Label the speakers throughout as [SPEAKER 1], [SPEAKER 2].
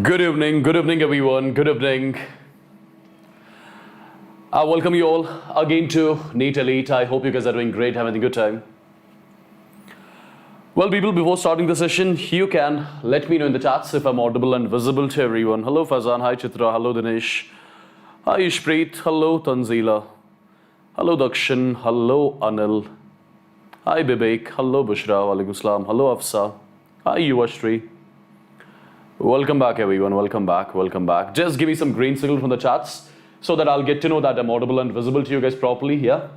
[SPEAKER 1] Good evening everyone, good evening. I welcome you all again to NEET Elite. I hope you guys are doing great, having a good time. Well people, before starting the session, you can let me know in the chats if I'm audible and visible to everyone. Hello Fazan, hi Chitra, hello Dinesh, hi Ishpreet, hello Tanzila, hello Dakshin, hello Anil, hi Bibek, hello Bushra, walaikum salam, hello Afsa, hi Yuvashri. Welcome back everyone, welcome back. Just give me some green signal from the chats so that I'll get to know that I'm audible and visible to you guys properly, yeah?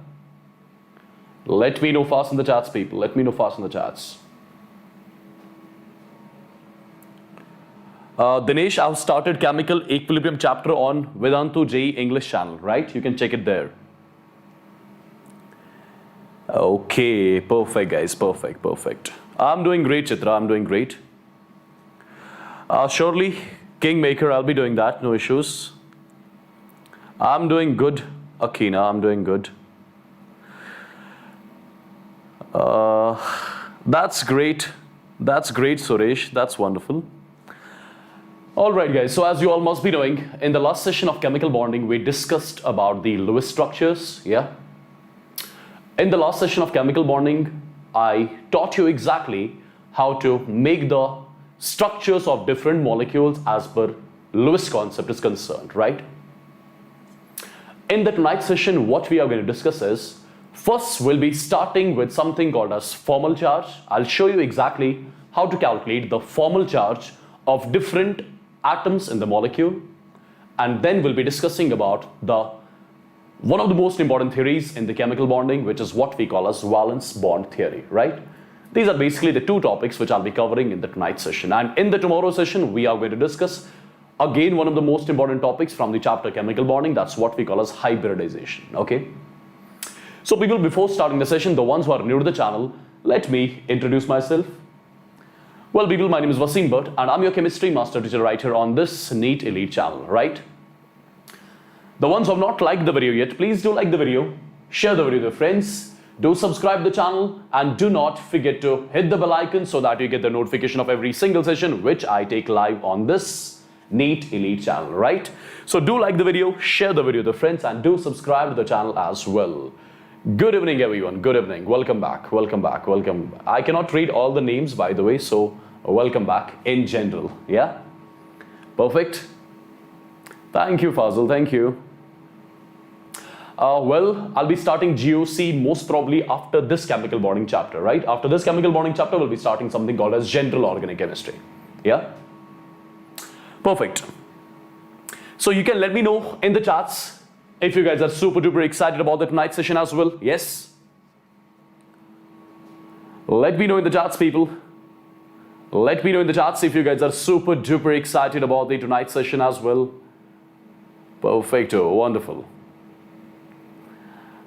[SPEAKER 1] Let me know fast in the chats people, let me know fast in the chats. Dinesh, I've started Chemical Equilibrium chapter on Vedantu JEE English channel, right? You can check it there. Okay, perfect guys, perfect. I'm doing great Chitra, I'm doing great. Surely, Kingmaker, I'll be doing that, no issues. I'm doing good, Akina, I'm doing good. That's great, Suresh, that's wonderful. Alright guys, so as you all must be knowing, in the last session of chemical bonding, we discussed about the Lewis structures, yeah? In the last session of chemical bonding, I taught you exactly how to make the structures of different molecules as per Lewis concept is concerned, right? In the tonight's session, what we are going to discuss is, first we'll be starting with something called as formal charge. I'll show you exactly how to calculate the formal charge of different atoms in the molecule, and then we'll be discussing about one of the most important theories in the chemical bonding, which is what we call as Valence Bond Theory, right? These are basically the two topics which I'll be covering in the tonight's session. And in the tomorrow session, we are going to discuss again one of the most important topics from the chapter chemical bonding. That's what we call as hybridization, okay? So people, before starting the session, the ones who are new to the channel, let me introduce myself. Well people, my name is Wassim Sir and I'm your chemistry master teacher right here on this NEET Elite channel, right? The ones who have not liked the video yet, please do like the video, share the video with your friends, do subscribe to the channel, and do not forget to hit the bell icon so that you get the notification of every single session which I take live on this NEET Elite channel, right? So do like the video, share the video with your friends, and do subscribe to the channel as well. Good evening everyone, good evening, welcome back. I cannot read all the names by the way, so welcome back in general, yeah? Perfect. Thank you Fazil, thank you. Well, I'll be starting GOC most probably after this chemical bonding chapter, right? After this chemical bonding chapter, we'll be starting something called as general organic chemistry. Yeah? Perfect. So you can let me know in the chats if you guys are super duper excited about the tonight's session as well. Yes? Let me know in the chats, people. Let me know in the chats if you guys are super duper excited about the tonight's session as well. Perfecto, wonderful.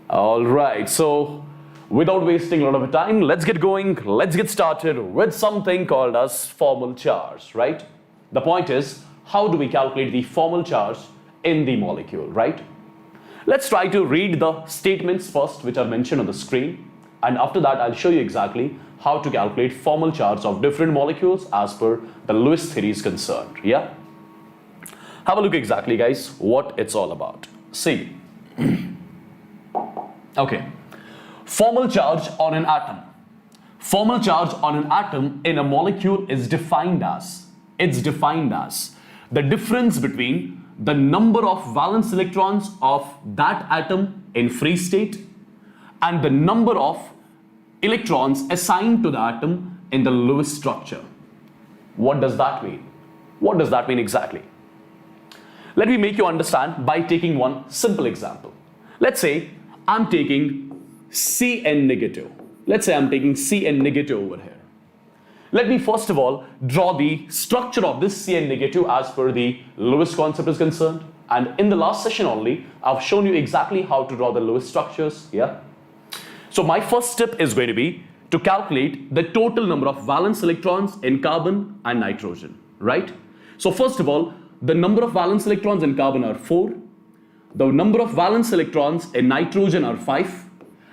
[SPEAKER 1] Alright, so without wasting a lot of time, let's get going, let's get started with something called as formal charge, right? The point is, how do we calculate the formal charge in the molecule, right? Let's try to read the statements first which are mentioned on the screen, and after that I'll show you exactly how to calculate formal charge of different molecules as per the Lewis theory is concerned, yeah? Have a look exactly guys what it's all about. See. Okay, formal charge on an atom. Formal charge on an atom in a molecule is defined as, the difference between the number of valence electrons of that atom in free state and the number of electrons assigned to the atom in the Lewis structure. What does that mean? What does that mean exactly? Let me make you understand by taking one simple example. Let's say I'm taking Cn negative. Let's say I'm taking Cn negative over here. Let me first of all draw the structure of this Cn negative as per the Lewis concept is concerned. And in the last session only, I've shown you exactly how to draw the Lewis structures, yeah? So my first step is going to be to calculate the total number of valence electrons in carbon and nitrogen, right? So first of all, the number of valence electrons in carbon are 4. The number of valence electrons in nitrogen are 5,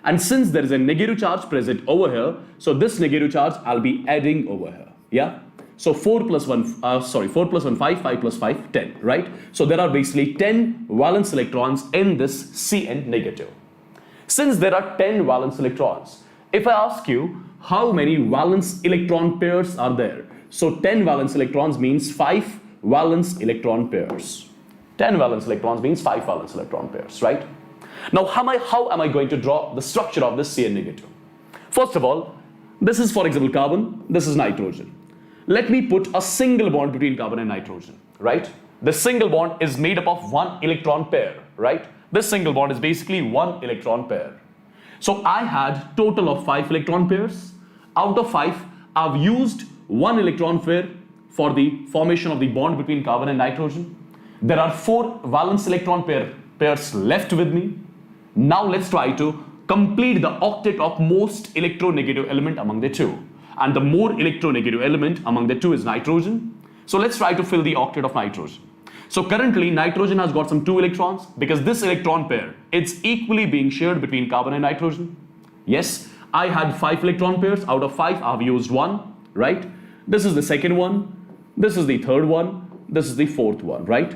[SPEAKER 1] and since there is a negative charge present over here, so this negative charge I'll be adding over here, yeah? So 4 plus 1, 4 plus 1, 5, 5 plus 5, 10, right? So there are basically 10 valence electrons in this Cn negative. Since there are 10 valence electrons, if I ask you how many valence electron pairs are there, so 10 valence electrons means 5 valence electron pairs. 10 valence electrons means 5 valence electron pairs, right? Now, how am I going to draw the structure of this Cn negative? First of all, this is, for example, carbon, this is nitrogen. Let me put a single bond between carbon and nitrogen, right? The single bond is made up of one electron pair, right? This single bond is basically one electron pair. So I had total of 5 electron pairs. Out of 5, I've used one electron pair for the formation of the bond between carbon and nitrogen. There are 4 valence electron pairs left with me. Now let's try to complete the octet of most electronegative element among the two. And the more electronegative element among the two is nitrogen. So let's try to fill the octet of nitrogen. So currently nitrogen has got some 2 electrons because this electron pair, it's equally being shared between carbon and nitrogen. Yes, I had 5 electron pairs. Out of 5, I've used 1, right? This is the second one. This is the third one. This is the fourth one, right?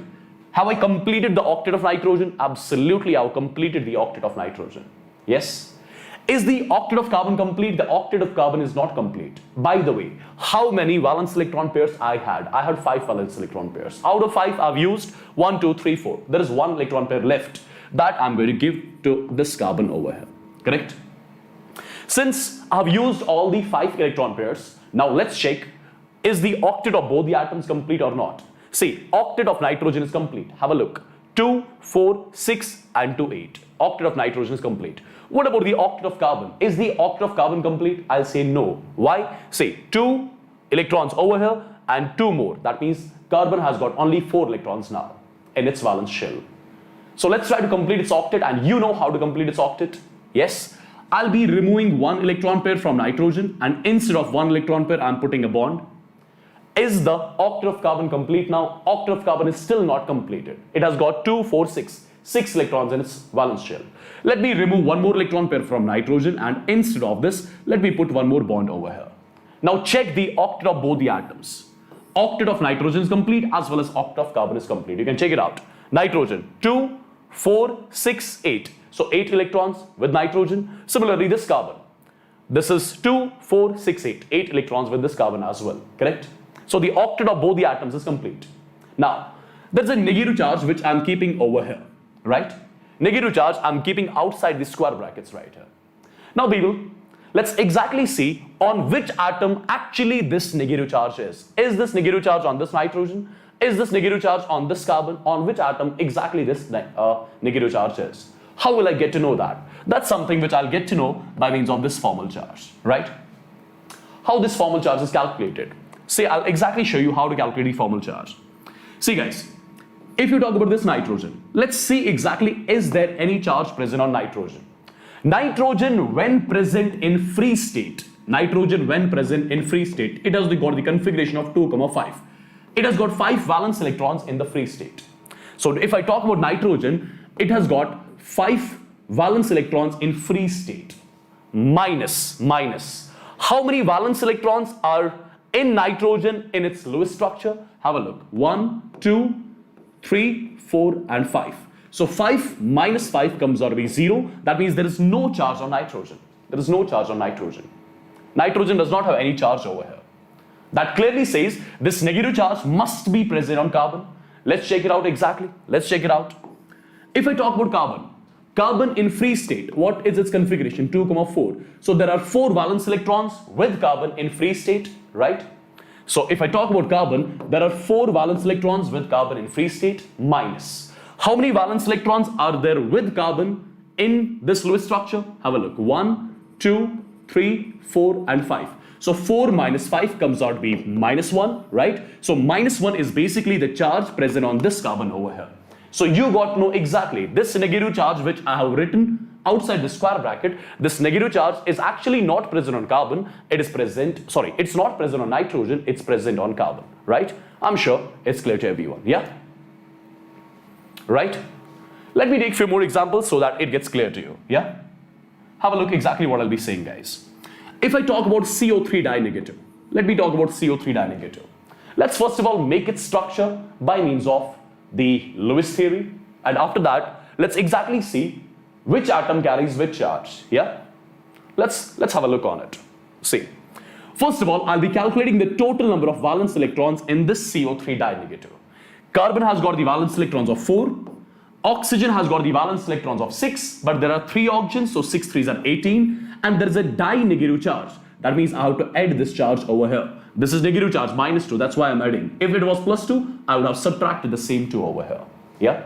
[SPEAKER 1] Have I completed the octet of nitrogen? Absolutely, I've completed the octet of nitrogen. Yes. Is the octet of carbon complete? The octet of carbon is not complete. By the way, how many valence electron pairs I had? I had 5 valence electron pairs. Out of 5, I've used 1, 2, 3, 4. There is 1 electron pair left that I'm going to give to this carbon over here. Correct? Since I've used all the 5 electron pairs, now let's check, is the octet of both the atoms complete or not? See, octet of nitrogen is complete. Have a look. 2, 4, 6 and 2, 8. Octet of nitrogen is complete. What about the octet of carbon? Is the octet of carbon complete? I'll say no. Why? Say 2 electrons over here and 2 more. That means carbon has got only 4 electrons now in its valence shell. So let's try to complete its octet, and you know how to complete its octet. Yes, I'll be removing 1 electron pair from nitrogen, and instead of 1 electron pair, I'm putting a bond. Is the octet of carbon complete now? Octet of carbon is still not completed. It has got 2, 4, 6. 6 electrons in its valence shell. Let me remove 1 more electron pair from nitrogen, and instead of this, let me put 1 more bond over here. Now check the octet of both the atoms. Octet of nitrogen is complete as well as octet of carbon is complete. You can check it out. Nitrogen 2, 4, 6, 8. So 8 electrons with nitrogen. Similarly, this carbon. This is 2, 4, 6, 8. 8 electrons with this carbon as well. Correct? So the octet of both the atoms is complete. Now, there's a negative charge which I'm keeping over here. Right? Negative charge I'm keeping outside the square brackets right here. Now people, let's exactly see on which atom actually this negative charge is. Is this negative charge on this nitrogen? Is this negative charge on this carbon? On which atom exactly this negative charge is? How will I get to know that? That's something which I'll get to know by means of this formal charge, right? How this formal charge is calculated. See, I'll exactly show you how to calculate the formal charge. See guys, if you talk about this nitrogen, let's see exactly is there any charge present on nitrogen. Nitrogen when present in free state, it has got the configuration of 2, 5. It has got 5 valence electrons in the free state. So if I talk about nitrogen, it has got 5 valence electrons in free state. Minus. How many valence electrons are in nitrogen in its Lewis structure? Have a look. 1, 2, 3, 4 and 5. So 5 minus 5 comes out to be 0. That means there is no charge on nitrogen. Nitrogen does not have any charge over here. That clearly says this negative charge must be present on carbon. Let's check it out exactly. If I talk about carbon in free state, what is its configuration? 2, 4. So there are 4 valence electrons with carbon in free state, right? So if I talk about carbon, there are 4 valence electrons with carbon in free state minus. How many valence electrons are there with carbon in this Lewis structure? Have a look. 1, 2, 3, 4 and 5. So 4 minus 5 comes out to be minus 1, right? So minus 1 is basically the charge present on this carbon over here. So you got to know exactly this negative charge which I have written outside the square bracket. This negative charge is actually not present on carbon. It's not present on nitrogen. It's present on carbon, right? I'm sure it's clear to everyone. Yeah? Right? Let me take a few more examples so that it gets clear to you. Yeah? Have a look exactly what I'll be saying, guys. If I talk about CO3 dinegative, let me talk about CO3 dinegative. Let's first of all make its structure by means of the Lewis theory, and after that, let's exactly see which atom carries which charge. Yeah, let's have a look on it. See, first of all, I'll be calculating the total number of valence electrons in this CO3 dinegative. Carbon has got the valence electrons of 4. Oxygen has got the valence electrons of 6, but there are 3 oxygens, so 6 3s are 18, and there is a di-negative charge. That means I have to add this charge over here. This is negative charge, -2, that's why I'm adding. If it was +2, I would have subtracted the same 2 over here. Yeah?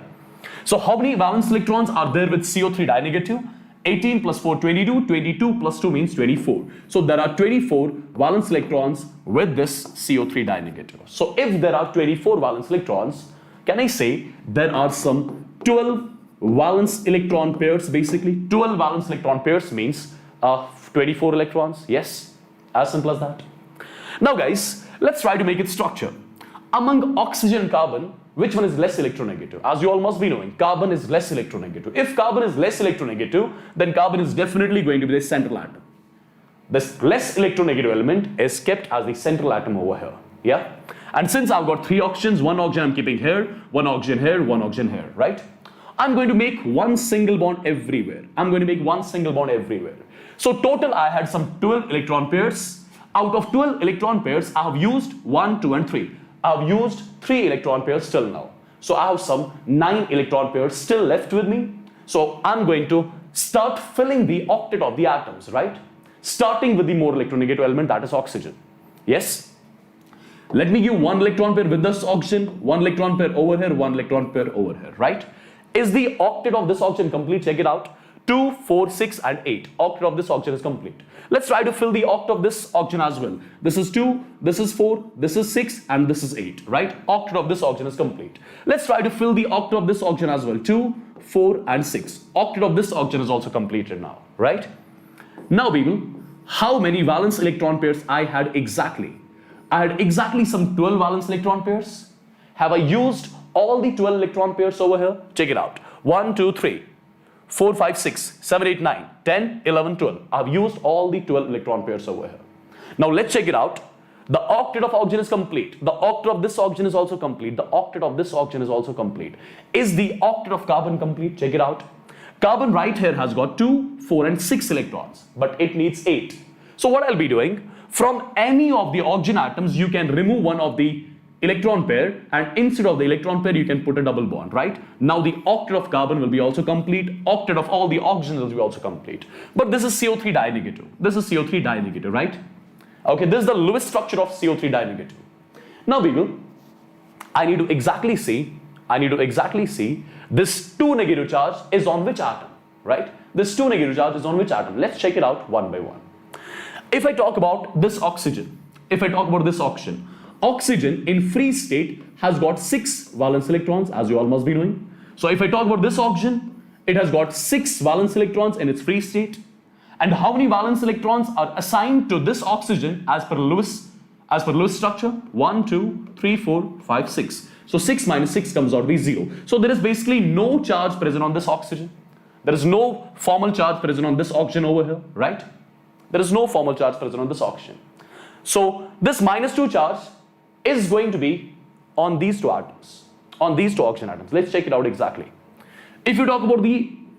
[SPEAKER 1] So how many valence electrons are there with CO3 dinegative? 18 plus 4, 22. 22 plus 2 means 24. So there are 24 valence electrons with this CO3 dinegative. So if there are 24 valence electrons, can I say there are some 12 valence electron pairs basically? 12 valence electron pairs means 24 electrons. Yes, as simple as that. Now guys, let's try to make its structure. Among oxygen and carbon, which one is less electronegative? As you all must be knowing, carbon is less electronegative. If carbon is less electronegative, then carbon is definitely going to be the central atom. This less electronegative element is kept as the central atom over here. Yeah? And since I've got 3 oxygens, 1 oxygen I'm keeping here, 1 oxygen here, 1 oxygen here, right? I'm going to make one single bond everywhere. I'm going to make one single bond everywhere. So total I had some 12 electron pairs. Out of 12 electron pairs, I have used 1, 2 and 3. I have used 3 electron pairs till now. So I have some 9 electron pairs still left with me. So I'm going to start filling the octet of the atoms, right? Starting with the more electronegative element, that is oxygen. Yes? Let me give 1 electron pair with this oxygen, 1 electron pair over here, 1 electron pair over here, right? Is the octet of this oxygen complete? Check it out. 2, 4, 6 and 8. Octet of this oxygen is complete. Let's try to fill the octet of this oxygen as well. This is 2, this is 4, this is 6 and this is 8, right? Octet of this oxygen is complete. Let's try to fill the octet of this oxygen as well. 2, 4 and 6. Octet of this oxygen is also completed now, right? Now people, how many valence electron pairs I had exactly? I had exactly some 12 valence electron pairs. Have I used all the 12 electron pairs over here? Check it out. 1, 2, 3. 4, 5, 6, 7, 8, 9, 10, 11, 12. I've used all the 12 electron pairs over here. Now let's check it out. The octet of oxygen is complete. The octet of this oxygen is also complete. The octet of this oxygen is also complete. Is the octet of carbon complete? Check it out. Carbon right here has got 2, 4 and 6 electrons, but it needs 8. So what I'll be doing, from any of the oxygen atoms, you can remove one of the electron pair, and instead of the electron pair you can put a double bond, right? Now the octet of carbon will be also complete, octet of all the oxygens will be also complete. But this is CO3 dinegative. This is CO3 dinegative, right? Okay, this is the Lewis structure of CO3 dinegative. Now people, I need to exactly see this 2 negative charge is on which atom, right? This 2 negative charge is on which atom? Let's check it out one by one. If I talk about this oxygen, oxygen in free state has got 6 valence electrons, as you all must be knowing. So if I talk about this oxygen, it has got 6 valence electrons in its free state. And how many valence electrons are assigned to this oxygen as per Lewis structure? 1, 2, 3, 4, 5, 6. So 6 minus 6 comes out to be 0. So there is basically no charge present on this oxygen. There is no formal charge present on this oxygen over here, right? There is no formal charge present on this oxygen. So this -2 charge is going to be on these 2 atoms, on these 2 oxygen atoms. Let's check it out exactly. If you talk about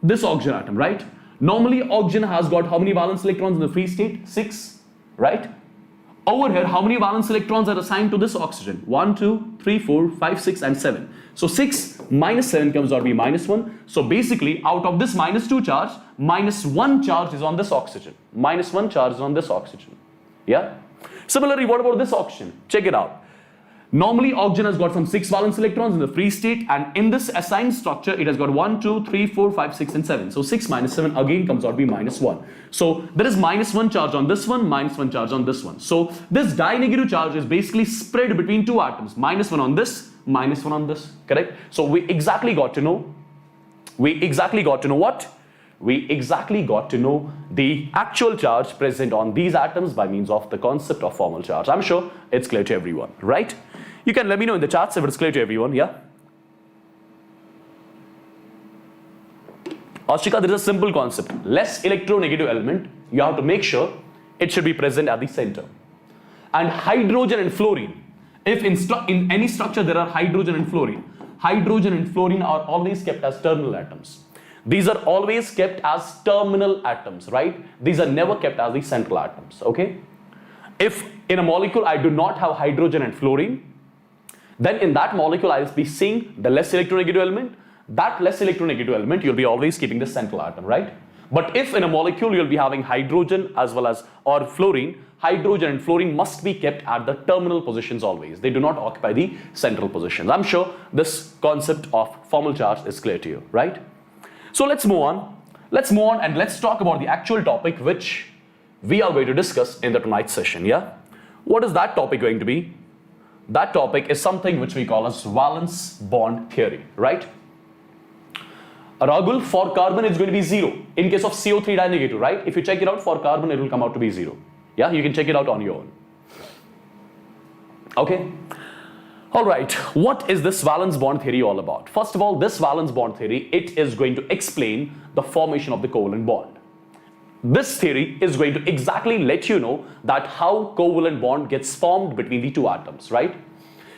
[SPEAKER 1] this oxygen atom, right? Normally oxygen has got how many valence electrons in the free state? 6, right? Over here, how many valence electrons are assigned to this oxygen? 1, 2, 3, 4, 5, 6 and 7. So 6 minus 7 comes out to be -1. So basically out of this -2 charge, -1 charge is on this oxygen. -1 charge is on this oxygen. Yeah? Similarly, what about this oxygen? Check it out. Normally oxygen has got some 6 valence electrons in the free state, and in this assigned structure it has got 1, 2, 3, 4, 5, 6 and 7. So 6 minus 7 again comes out to be -1. So there is -1 charge on this one, -1 charge on this one. So this dinegative charge is basically spread between 2 atoms, -1 on this, -1 on this, correct? So we exactly got to know what? We exactly got to know the actual charge present on these atoms by means of the concept of formal charge. I'm sure it's clear to everyone, right? You can let me know in the charts if it's clear to everyone, yeah? Ashika, there is a simple concept. Less electronegative element, you have to make sure it should be present at the center. And hydrogen and fluorine, If in any structure there are hydrogen and fluorine are always kept as terminal atoms. These are always kept as terminal atoms, right? These are never kept as the central atoms, okay? If in a molecule I do not have hydrogen and fluorine, then in that molecule I'll be seeing the less electronegative element. That less electronegative element you'll be always keeping the central atom, right? But if in a molecule you'll be having hydrogen as well as or fluorine, hydrogen and fluorine must be kept at the terminal positions always. They do not occupy the central positions. I'm sure this concept of formal charge is clear to you, right? So let's move on. Let's move on and let's talk about the actual topic which we are going to discuss in the tonight's session, yeah? What is that topic going to be? That topic is something which we call as valence bond theory, right? Ragul, for carbon it's going to be 0 in case of CO3 dinegative, right? If you check it out for carbon, it will come out to be 0. Yeah, you can check it out on your own. Okay. All right. What is this valence bond theory all about? First of all, this valence bond theory, it is going to explain the formation of the covalent bond. This theory is going to exactly let you know that how covalent bond gets formed between the two atoms, right?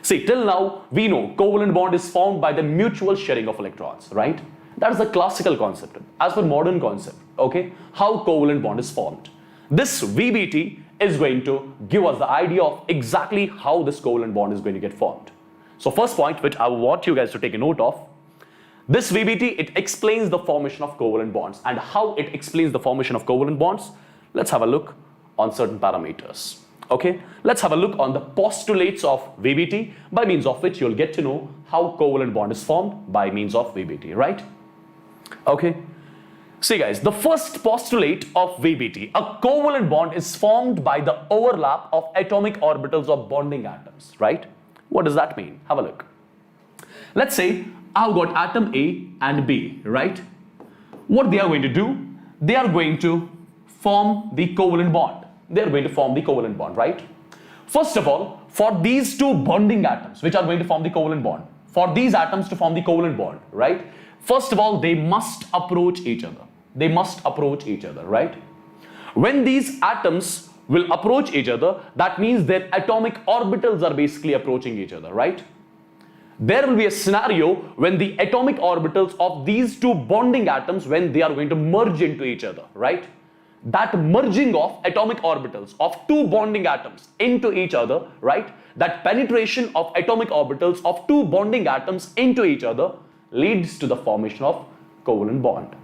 [SPEAKER 1] See, till now we know covalent bond is formed by the mutual sharing of electrons, right? That is the classical concept. As per modern concept, okay, how covalent bond is formed. This VBT is going to give us the idea of exactly how this covalent bond is going to get formed. So first point which I want you guys to take a note of, this VBT, it explains the formation of covalent bonds. And how it explains the formation of covalent bonds, let's have a look on certain parameters. Okay, let's have a look on the postulates of VBT, by means of which you'll get to know how covalent bond is formed by means of VBT, right? Okay. See guys, the first postulate of VBT, a covalent bond is formed by the overlap of atomic orbitals of bonding atoms, right? What does that mean? Have a look. Let's say I've got atom A and B, right? What they are going to do, they are going to form the covalent bond. They are going to form the covalent bond, right? First of all, for these two bonding atoms, which are going to form the covalent bond, for these atoms to form the covalent bond, right? First of all, they must approach each other. They must approach each other, right? When these atoms will approach each other, that means their atomic orbitals are basically approaching each other, right? There will be a scenario when the atomic orbitals of these two bonding atoms, when they are going to merge into each other, right? That merging of atomic orbitals of two bonding atoms into each other, right? That penetration of atomic orbitals of two bonding atoms into each other leads to the formation of covalent bond.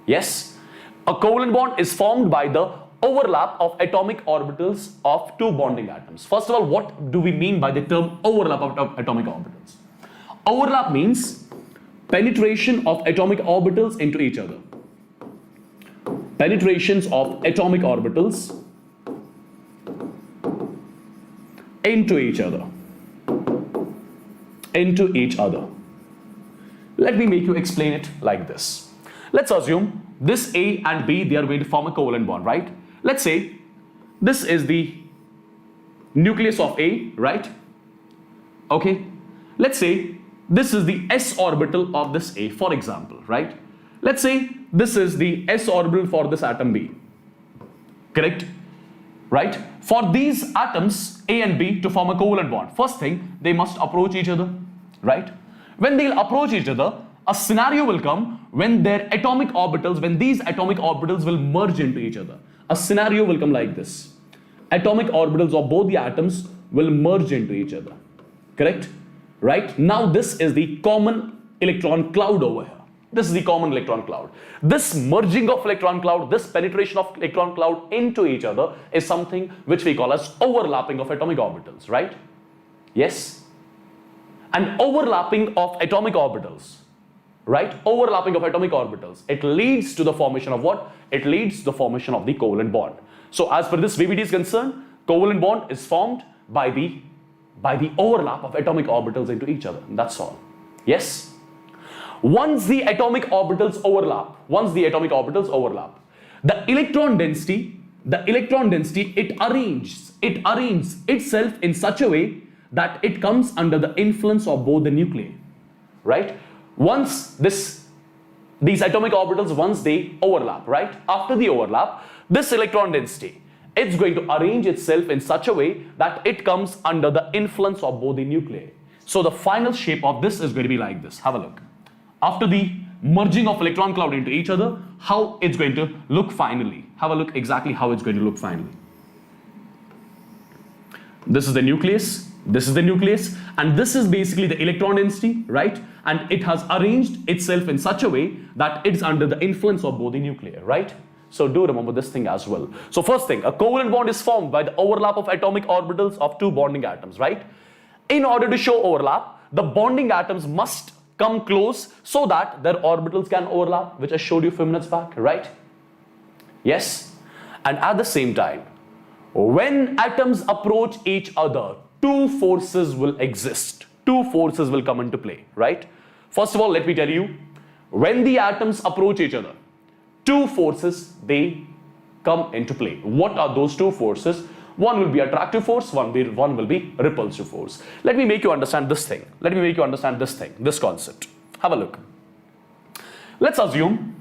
[SPEAKER 1] Yes, a covalent bond is formed by the overlap of atomic orbitals of two bonding atoms. First of all, what do we mean by the term overlap of atomic orbitals? Overlap means penetration of atomic orbitals into each other. Penetrations of atomic orbitals into each other. Into each other. Let me make you explain it like this. Let's assume this A and B, they are going to form a covalent bond, right? Let's say this is the nucleus of A, right? Okay. Let's say this is the s orbital of this A, for example, right? Let's say this is the s orbital for this atom B. Correct? Right? For these atoms A and B to form a covalent bond, first thing, they must approach each other, right? When they'll approach each other, a scenario will come when their atomic orbitals, when these atomic orbitals will merge into each other. A scenario will come like this. Atomic orbitals of both the atoms will merge into each other. Correct? Right? Now this is the common electron cloud over here. This is the common electron cloud. This merging of electron cloud, this penetration of electron cloud into each other is something which we call as overlapping of atomic orbitals, right? Yes? And overlapping of atomic orbitals, right? Overlapping of atomic orbitals. It leads to the formation of what? It leads to the formation of the covalent bond. So as per this VBT is concerned, covalent bond is formed by the overlap of atomic orbitals into each other. That's all. Yes? Once the atomic orbitals overlap, the electron density, it arranges itself in such a way that it comes under the influence of both the nuclei, right? Once these atomic orbitals, once they overlap, right? After the overlap, this electron density, it's going to arrange itself in such a way that it comes under the influence of both the nuclei. So the final shape of this is going to be like this. Have a look. After the merging of electron cloud into each other, how it's going to look finally. Have a look exactly how it's going to look finally. This is the nucleus, this is the nucleus, and this is basically the electron density, right? And it has arranged itself in such a way that it's under the influence of both the nuclei, right? So do remember this thing as well. So first thing, a covalent bond is formed by the overlap of atomic orbitals of two bonding atoms, right? In order to show overlap, the bonding atoms must come close so that their orbitals can overlap, which I showed you a few minutes back, right? Yes. And at the same time, when atoms approach each other, two forces will exist. Two forces will come into play, right? First of all, let me tell you, when the atoms approach each other, two forces, they come into play. What are those two forces? One will be attractive force, one will be repulsive force. Let me make you understand this thing. Let me make you understand this thing, this concept. Have a look. Let's assume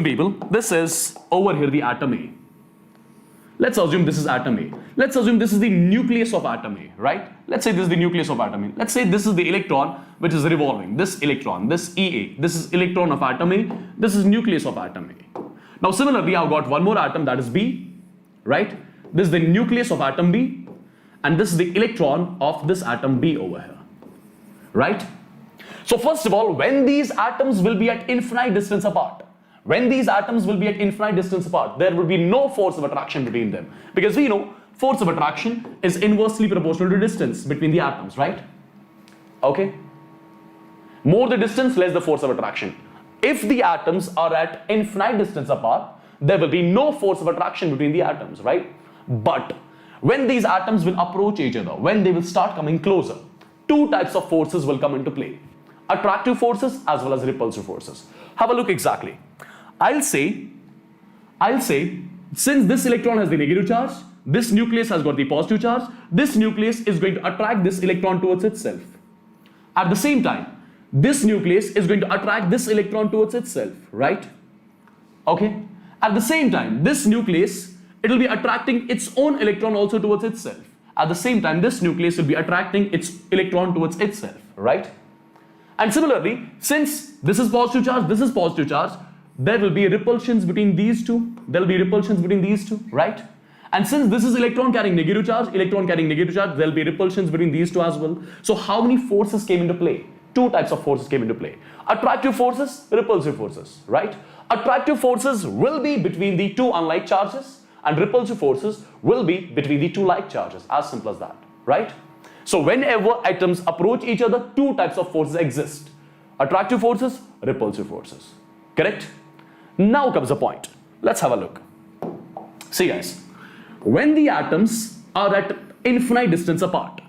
[SPEAKER 1] people, this is over here the atom A. Let's assume this is atom A. Let's assume this is the nucleus of atom A, right? Let's say this is the nucleus of atom A. Let's say this is the electron which is revolving. This electron, this EA, this is electron of atom A. This is nucleus of atom A. Now similarly, I've got one more atom, that is B, right? This is the nucleus of atom B, and this is the electron of this atom B over here, right? So first of all, when these atoms will be at infinite distance apart, there will be no force of attraction between them. Because we know force of attraction is inversely proportional to distance between the atoms, right? Okay? More the distance, less the force of attraction. If the atoms are at infinite distance apart, there will be no force of attraction between the atoms, right? But when these atoms will approach each other, when they will start coming closer, two types of forces will come into play. Attractive forces as well as repulsive forces. Have a look exactly. I'll say, since this electron has the negative charge, this nucleus has got the positive charge, this nucleus is going to attract this electron towards itself. At the same time, this nucleus is going to attract this electron towards itself, right? Okay? At the same time, this nucleus, it will be attracting its own electron also towards itself. At the same time, this nucleus will be attracting its electron towards itself, right? And similarly, since this is positive charge, there will be repulsions between these two. There will be repulsions between these two, right? And since this is electron carrying negative charge, there will be repulsions between these two as well. So how many forces came into play? Two types of forces came into play. Attractive forces, repulsive forces, right? Attractive forces will be between the two unlike charges, and repulsive forces will be between the two like charges. As simple as that, right? So whenever atoms approach each other, two types of forces exist. Attractive forces, repulsive forces. Correct? Now comes the point. Let's have a look. See guys, when the atoms are at infinite distance apart,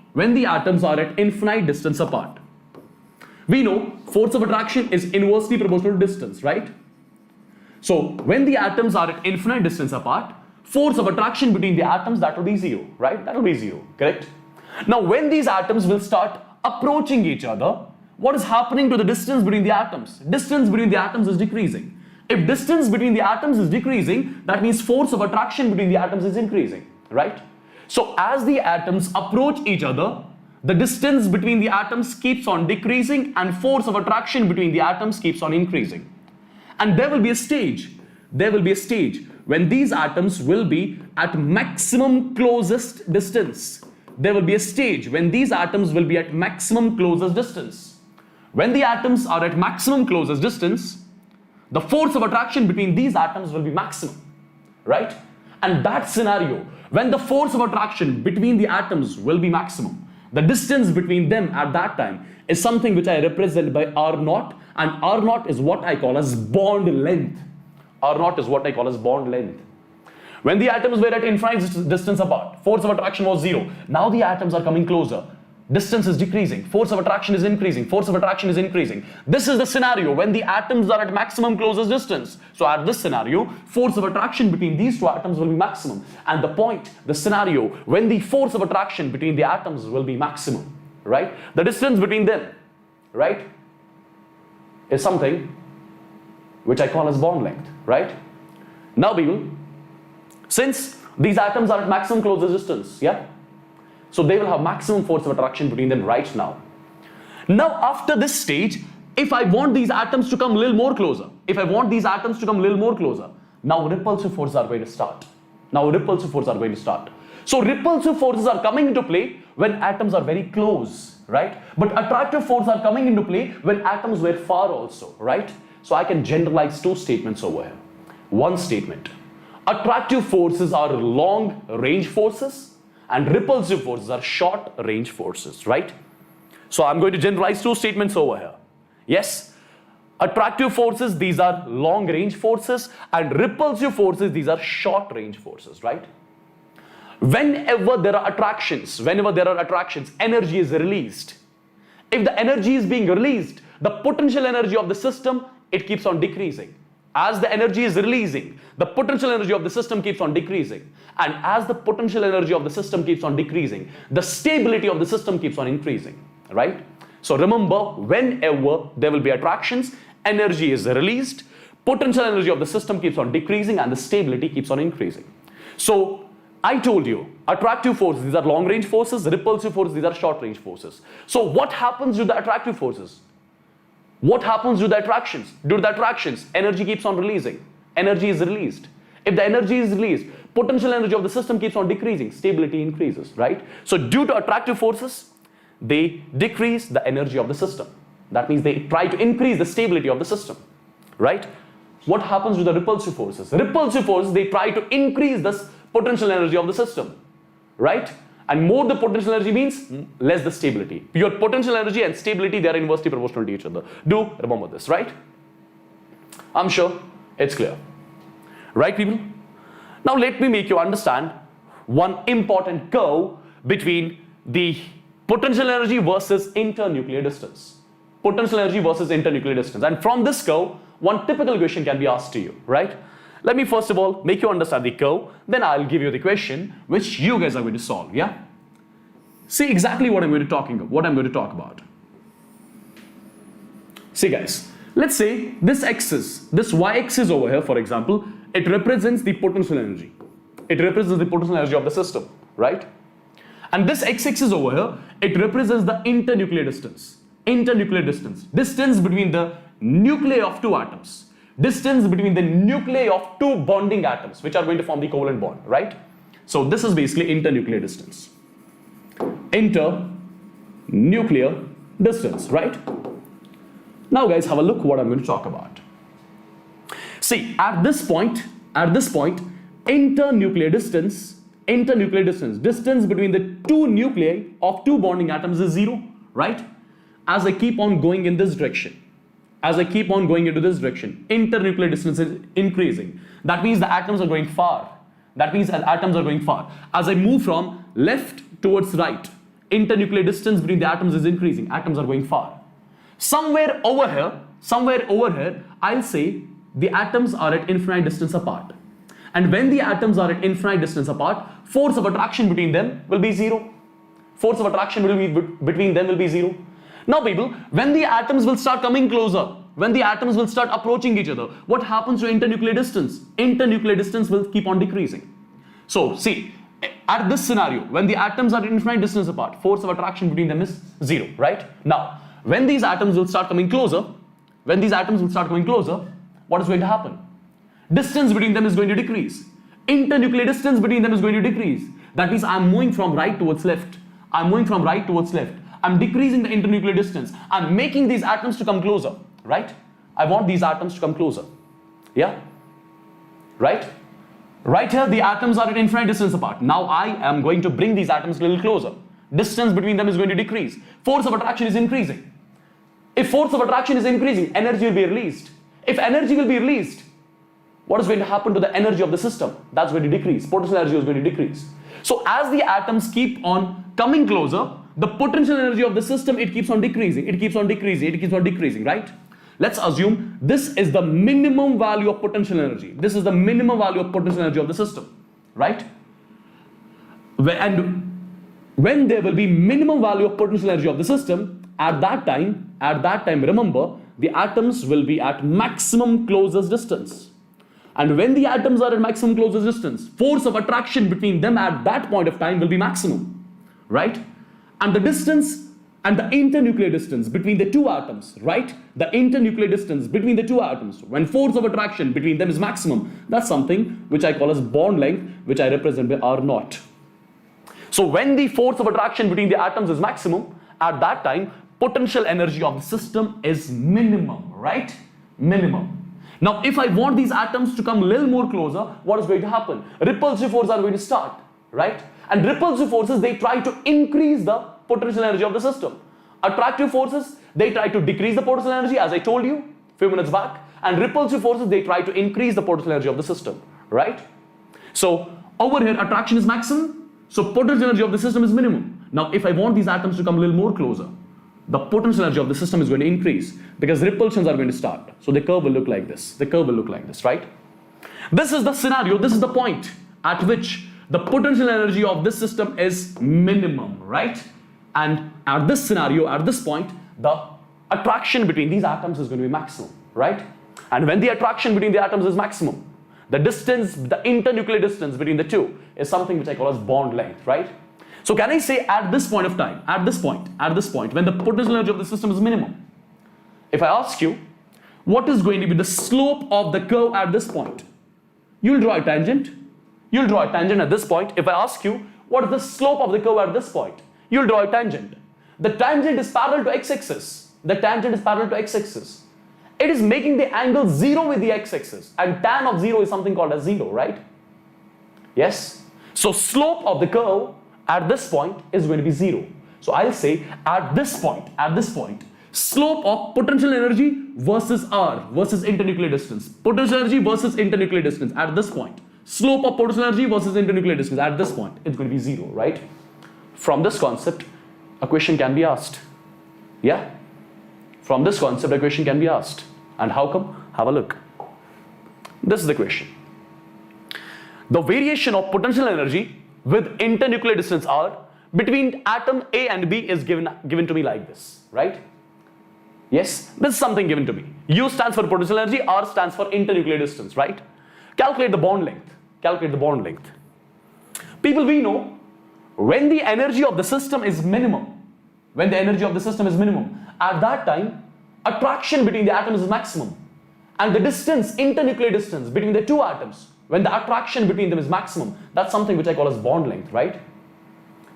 [SPEAKER 1] we know force of attraction is inversely proportional to distance, right? So when the atoms are at infinite distance apart, force of attraction between the atoms, that will be zero, right? That will be zero, correct? Now when these atoms will start approaching each other, what is happening to the distance between the atoms? Distance between the atoms is decreasing. If distance between the atoms is decreasing, that means force of attraction between the atoms is increasing, right? So as the atoms approach each other, the distance between the atoms keeps on decreasing and force of attraction between the atoms keeps on increasing. And there will be a stage when these atoms will be at maximum closest distance. There will be a stage when these atoms will be at maximum closest distance. When the atoms are at maximum closest distance, the force of attraction between these atoms will be maximum, right? And that scenario, when the force of attraction between the atoms will be maximum, the distance between them at that time is something which I represent by R0, and R0 is what I call as bond length. When the atoms were at infinite distance apart, force of attraction was zero. Now the atoms are coming closer. Distance is decreasing, force of attraction is increasing, This is the scenario when the atoms are at maximum closest distance. So at this scenario, force of attraction between these two atoms will be maximum. And the scenario when the force of attraction between the atoms will be maximum, right? The distance between them, right, is something which I call as bond length, right? Now people, Since these atoms are at maximum closest distance, yeah? So they will have maximum force of attraction between them right now. Now after this stage, if I want these atoms to come a little more closer, now repulsive forces are going to start. So repulsive forces are coming into play when atoms are very close, right? But attractive forces are coming into play when atoms were far also, right? So I can generalize two statements over here. One statement: attractive forces are long range forces and repulsive forces are short range forces, right? So I'm going to generalize two statements over here. Yes, attractive forces, these are long range forces, and repulsive forces, these are short range forces, right? Whenever there are attractions, energy is released. If the energy is being released, the potential energy of the system, it keeps on decreasing. As the energy is releasing, the potential energy of the system keeps on decreasing. And as the potential energy of the system keeps on decreasing, the stability of the system keeps on increasing, right? So remember, whenever there will be attractions, energy is released, potential energy of the system keeps on decreasing, and the stability keeps on increasing. So I told you, attractive forces, these are long range forces, repulsive forces, these are short range forces. So what happens to the attractive forces? What happens to the attractions? Due to the attractions, energy keeps on releasing. Energy is released. If the energy is released, potential energy of the system keeps on decreasing. Stability increases, right? So due to attractive forces, they decrease the energy of the system. That means they try to increase the stability of the system, right? What happens to the repulsive forces? Repulsive forces, they try to increase the potential energy of the system, right? And more the potential energy means less the stability. Your potential energy and stability, they are inversely proportional to each other. Do remember this, right? I'm sure it's clear. Right, people? Now let me make you understand one important curve between the potential energy versus internuclear distance. Potential energy versus internuclear distance. And from this curve, one typical question can be asked to you, right? Let me first of all make you understand the curve, then I'll give you the question which you guys are going to solve, yeah? See exactly what I'm going to talk about. See guys, let's say this y-axis over here, for example, it represents the potential energy. It represents the potential energy of the system, right? And this x-axis over here, it represents the internuclear distance. Distance between the nuclei of two atoms. Distance between the nuclei of two bonding atoms which are going to form the covalent bond, right? So this is basically internuclear distance. Internuclear distance, right? Now guys, have a look what I'm going to talk about. See, at this point, internuclear distance, distance between the two nuclei of two bonding atoms is 0, right? As I keep on going in this direction, internuclear distance is increasing. That means the atoms are going far. As I move from left towards right, internuclear distance between the atoms is increasing. Atoms are going far. Somewhere over here, I'll say the atoms are at infinite distance apart. And when the atoms are at infinite distance apart, force of attraction between them will be 0. Now people, when the atoms will start coming closer, when the atoms will start approaching each other, what happens to internuclear distance? Internuclear distance will keep on decreasing. So see, at this scenario, when the atoms are at infinite distance apart, force of attraction between them is 0, right? Now, when these atoms will start coming closer, what is going to happen? Distance between them is going to decrease. Internuclear distance between them is going to decrease. That means I'm moving from right towards left. I'm decreasing the internuclear distance. I'm making these atoms to come closer, right? I want these atoms to come closer. Yeah? Right? Right here, the atoms are at infinite distance apart. Now I am going to bring these atoms a little closer. Distance between them is going to decrease. Force of attraction is increasing. If force of attraction is increasing, energy will be released. If energy will be released, what is going to happen to the energy of the system? That's going to decrease. Potential energy is going to decrease. So as the atoms keep on coming closer, the potential energy of the system, it keeps on decreasing, right? Let's assume this is the minimum value of potential energy. This is the minimum value of potential energy of the system, right? And when there will be minimum value of potential energy of the system, at that time, remember, the atoms will be at maximum closest distance. And when the atoms are at maximum closest distance, force of attraction between them at that point of time will be maximum, right? And the distance and the internuclear distance between the two atoms, right? The internuclear distance between the two atoms, when force of attraction between them is maximum, that's something which I call as bond length, which I represent by R naught. So when the force of attraction between the atoms is maximum, at that time, potential energy of the system is minimum, right? Minimum. Now, if I want these atoms to come a little more closer, what is going to happen? Repulsive forces are going to start, right? And repulsive forces, they try to increase the potential energy of the system. Attractive forces, they try to decrease the potential energy, as I told you a few minutes back. And repulsive forces, they try to increase the potential energy of the system, right? So, over here, attraction is maximum, so potential energy of the system is minimum. Now, if I want these atoms to come a little more closer, the potential energy of the system is going to increase because repulsions are going to start. So the curve will look like this. The curve will look like this, right? This is the scenario, this is the point at which the potential energy of this system is minimum, right? And at this scenario, at this point, the attraction between these atoms is going to be maximum, right? And when the attraction between the atoms is maximum, the distance, the internuclear distance between the two is something which I call as bond length, right? So can I say at this point of time, at this point, when the potential energy of the system is minimum, if I ask you, what is going to be the slope of the curve at this point? You'll draw a tangent. You'll draw a tangent at this point. If I ask you, what is the slope of the curve at this point? You'll draw a tangent. The tangent is parallel to x-axis. The tangent is parallel to x-axis. It is making the angle 0 with the x-axis. And tan of 0 is something called as 0, right? Yes? So slope of the curve at this point is going to be 0. So I'll say at this point, slope of potential energy versus R versus internuclear distance. Potential energy versus internuclear distance at this point. Slope of potential energy versus internuclear distance at this point, it's going to be 0, right? From this concept, a question can be asked. Yeah? From this concept, a question can be asked. And how come? Have a look. This is the question. The variation of potential energy with internuclear distance R between atom A and B is given to me like this, right? Yes, this is something given to me. U stands for potential energy, R stands for internuclear distance, right? Calculate the bond length. Calculate the bond length. People, we know when the energy of the system is minimum, at that time, attraction between the atoms is maximum. And the distance, internuclear distance between the two atoms, when the attraction between them is maximum, that's something which I call as bond length, right?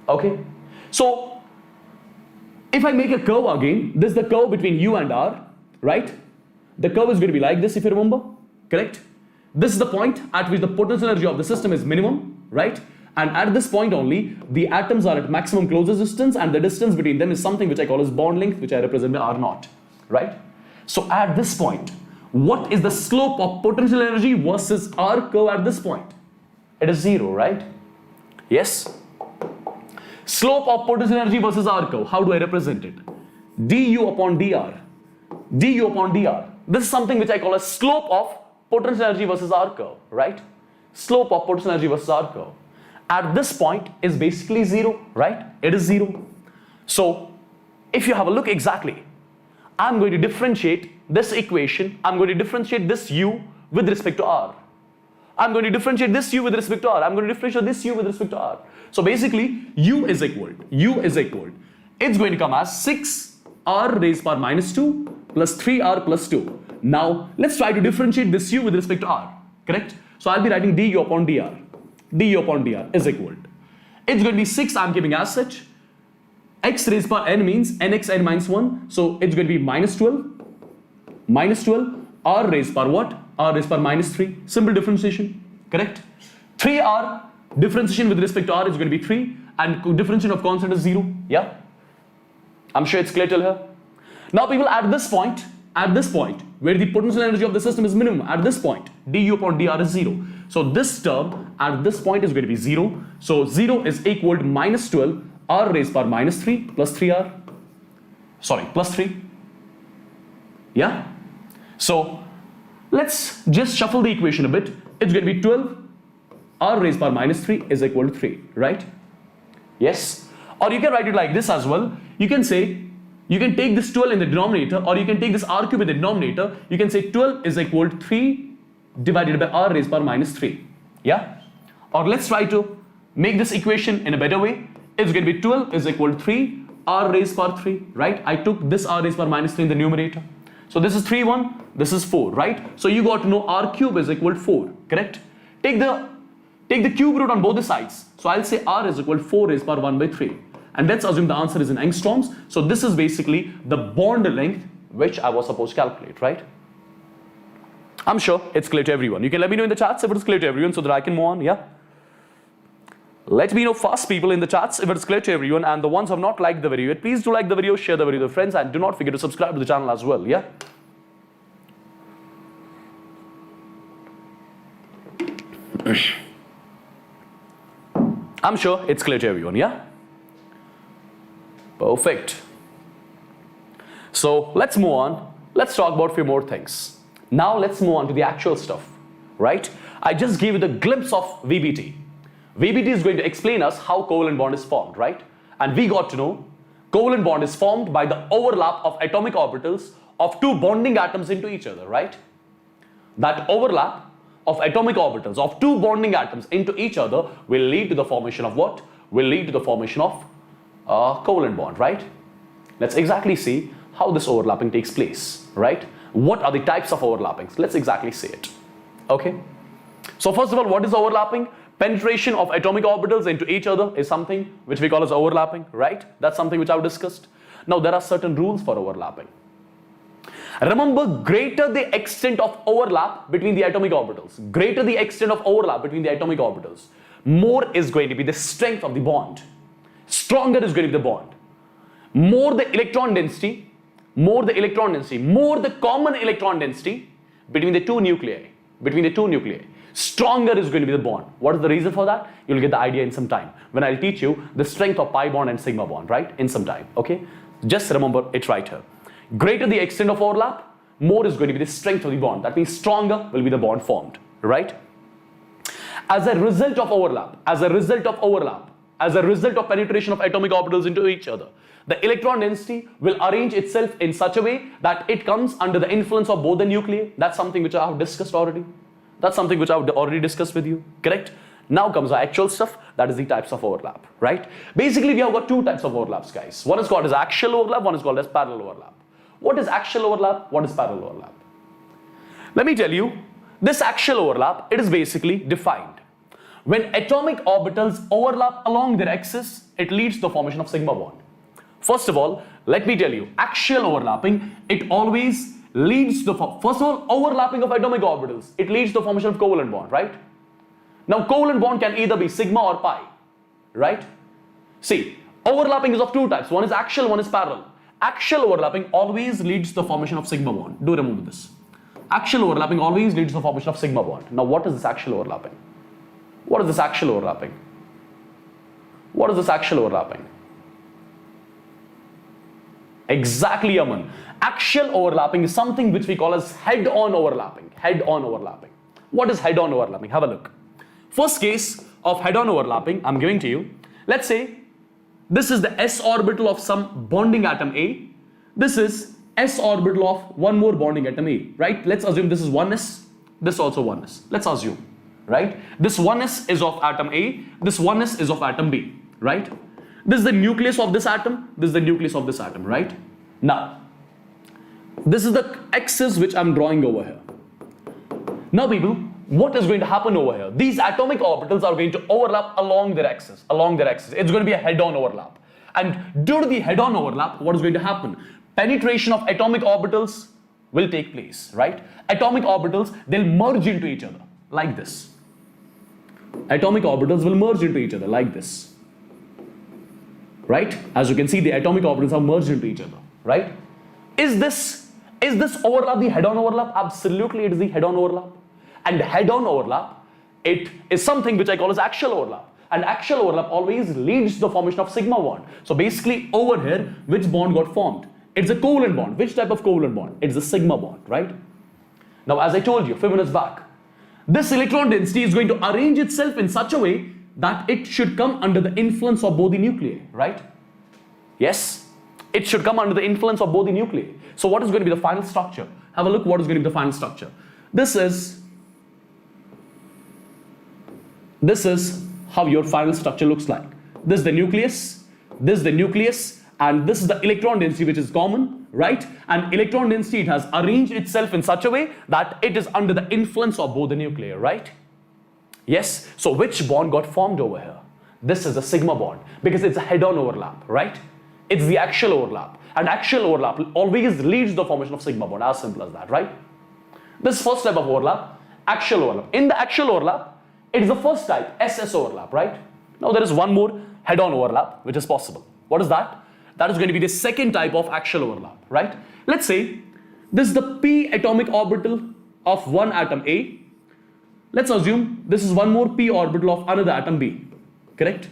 [SPEAKER 1] Okay. So, if I make a curve again, this is the curve between U and R, right? The curve is going to be like this, if you remember, correct? This is the point at which the potential energy of the system is minimum, right? And at this point only, the atoms are at maximum closest distance and the distance between them is something which I call as bond length, which I represent by R naught, right? So at this point, what is the slope of potential energy versus R curve at this point? It is 0, right? Yes? Slope of potential energy versus R curve, how do I represent it? du upon dr. du upon dr. This is something which I call a slope of potential energy versus R curve, right? Slope of potential energy versus R curve. At this point is basically 0, right? It is 0. So, if you have a look exactly, I'm going to differentiate this equation, I'm going to differentiate this U with respect to R. I'm going to differentiate this U with respect to R. I'm going to differentiate this U with respect to R. So basically, U is equal, it's going to come as 6R raised power minus 2 plus 3R plus 2. Now, let's try to differentiate this U with respect to R, correct? So I'll be writing du upon dr. du upon dr is equal. It's going to be 6, I'm keeping as such. X raised power n means nx n minus 1. So it's going to be minus 12. R raised power what? R raised power minus 3. Simple differentiation, correct? 3R differentiation with respect to R is going to be 3 and differentiation of constant is 0. Yeah? I'm sure it's clear till here. Now people, at this point, where the potential energy of the system is minimum, at this point, du upon dr is 0. So this term at this point is going to be 0. So 0 is equal to minus 12 R raised power minus 3 plus 3R. Sorry, plus 3. Yeah? So let's just shuffle the equation a bit. It's going to be 12 R raised power minus 3 is equal to 3, right? Yes? Or you can write it like this as well. You can say, you can take this 12 in the denominator or you can take this R cube in the denominator. You can say 12 is equal to 3 divided by r raised power minus 3. Yeah? Or let's try to make this equation in a better way. It's going to be 12 is equal to 3 r raised power 3, right? I took this r raised power minus 3 in the numerator. So this is 3, 1, this is 4, right? So you got to know r cube is equal to 4, correct? Take the cube root on both the sides. So I'll say r is equal to 4 raised power 1 by 3. And let's assume the answer is in angstroms. So this is basically the bond length which I was supposed to calculate, right? I'm sure it's clear to everyone. You can let me know in the chats if it's clear to everyone so that I can move on, yeah? Let me know fast, people, in the chats if it's clear to everyone, and the ones who have not liked the video yet, please do like the video, share the video with your friends, and do not forget to subscribe to the channel as well, yeah? I'm sure it's clear to everyone, yeah? Perfect. So let's move on. Let's talk about a few more things. Now let's move on to the actual stuff, right? I just gave you the glimpse of VBT. VBT is going to explain us how covalent bond is formed, right? And we got to know covalent bond is formed by the overlap of atomic orbitals of two bonding atoms into each other, right? That overlap of atomic orbitals of two bonding atoms into each other will lead to the formation of what? Will lead to the formation of covalent bond, right? Let's exactly see how this overlapping takes place, right? What are the types of overlappings? Let's exactly see it, okay? So first of all, what is overlapping? Penetration of atomic orbitals into each other is something which we call as overlapping, right? That's something which I've discussed. Now there are certain rules for overlapping. Remember, greater the extent of overlap between the atomic orbitals, greater the extent of overlap between the atomic orbitals, more is going to be the strength of the bond. Stronger is going to be the bond. More the electron density, more the common electron density between the two nuclei, stronger is going to be the bond. What is the reason for that? You'll get the idea in some time when I'll teach you the strength of pi bond and sigma bond, right? In some time, okay? Just remember it right here. Greater the extent of overlap, more is going to be the strength of the bond. That means stronger will be the bond formed, right? As a result of penetration of atomic orbitals into each other, the electron density will arrange itself in such a way that it comes under the influence of both the nuclei. That's something which I have discussed already. That's something which I've already discussed with you, correct? Now comes the actual stuff, that is the types of overlap, right? Basically, we have got two types of overlaps, guys. One is called as axial overlap, one is called as parallel overlap. What is axial overlap? What is parallel overlap? Let me tell you, this axial overlap, it is basically defined. When atomic orbitals overlap along their axis, it leads to the formation of sigma bond. First of all, let me tell you, axial overlapping, it always leads to the, first of all, overlapping of atomic orbitals, it leads to the formation of covalent bond, right? Now, covalent bond can either be sigma or pi, right? See, overlapping is of two types. One is axial, one is parallel. Axial overlapping always leads to the formation of sigma bond. Do remember this. Axial overlapping always leads to the formation of sigma bond. Now, what is this axial overlapping? What is this axial overlapping? What is this axial overlapping? Exactly, Aman. Axial overlapping is something which we call as head-on overlapping. Head-on overlapping. What is head-on overlapping? Have a look. First case of head-on overlapping, I'm giving to you. Let's say this is the s orbital of some bonding atom A. This is s orbital of one more bonding atom A, right? Let's assume this is 1s, this also 1s. Let's assume, right? This 1s is of atom A, this 1s is of atom B, right? This is the nucleus of this atom, this is the nucleus of this atom, right? Now, this is the axis which I'm drawing over here. Now, people, what is going to happen over here? These atomic orbitals are going to overlap along their axis, It's going to be a head-on overlap. And due to the head-on overlap, what is going to happen? Penetration of atomic orbitals will take place, right? Atomic orbitals, they'll merge into each other, like this. Atomic orbitals will merge into each other, like this. Right? As you can see, the atomic orbitals are merged into each other, right? Is this overlap the head-on overlap? Absolutely, it is the head-on overlap. And head-on overlap, it is something which I call as axial overlap. And axial overlap always leads to the formation of sigma bond. So basically, over here, which bond got formed? It's a covalent bond. Which type of covalent bond? It's a sigma bond, right? Now, as I told you a few minutes back, this electron density is going to arrange itself in such a way that it should come under the influence of both the nuclei, right? Yes, it should come under the influence of both the nuclei. So what is going to be the final structure? Have a look what is going to be the final structure. This is This is how your final structure looks like. This is the nucleus, this is the nucleus, and this is the electron density, which is common, right? And electron density, it has arranged itself in such a way that it is under the influence of both the nuclei, right? Yes, so which bond got formed over here? This is a sigma bond because it's a head-on overlap, right? It's the axial overlap, and axial overlap always leads to the formation of sigma bond, as simple as that, right? This first type of overlap, axial overlap. In the axial overlap, it is the first type, SS overlap, right? Now there is one more head-on overlap which is possible. What is that? That is going to be the second type of axial overlap, right? Let's say this is the p atomic orbital of one atom A. Let's assume this is one more p orbital of another atom B, correct?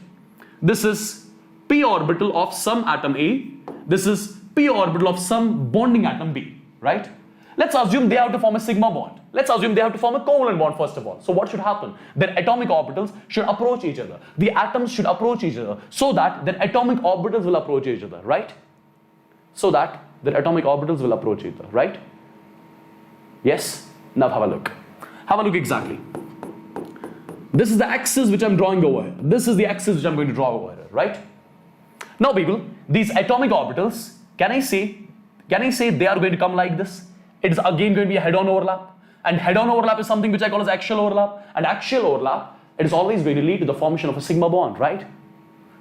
[SPEAKER 1] This is p orbital of some atom A. This is p orbital of some bonding atom B, right? Let's assume they have to form a sigma bond. Let's assume they have to form a covalent bond first of all. So what should happen? Their atomic orbitals should approach each other. The atoms should approach each other so that their atomic orbitals will approach each other, right? So that their atomic orbitals will approach each other, right? Yes? Now have a look. Have a look exactly. This is the axis which I'm drawing over here. This is the axis which I'm going to draw over here, right? Now people, these atomic orbitals, can I say they are going to come like this? It is again going to be a head-on overlap. And head-on overlap is something which I call as axial overlap. And axial overlap, it is always going to lead to the formation of a sigma bond, right?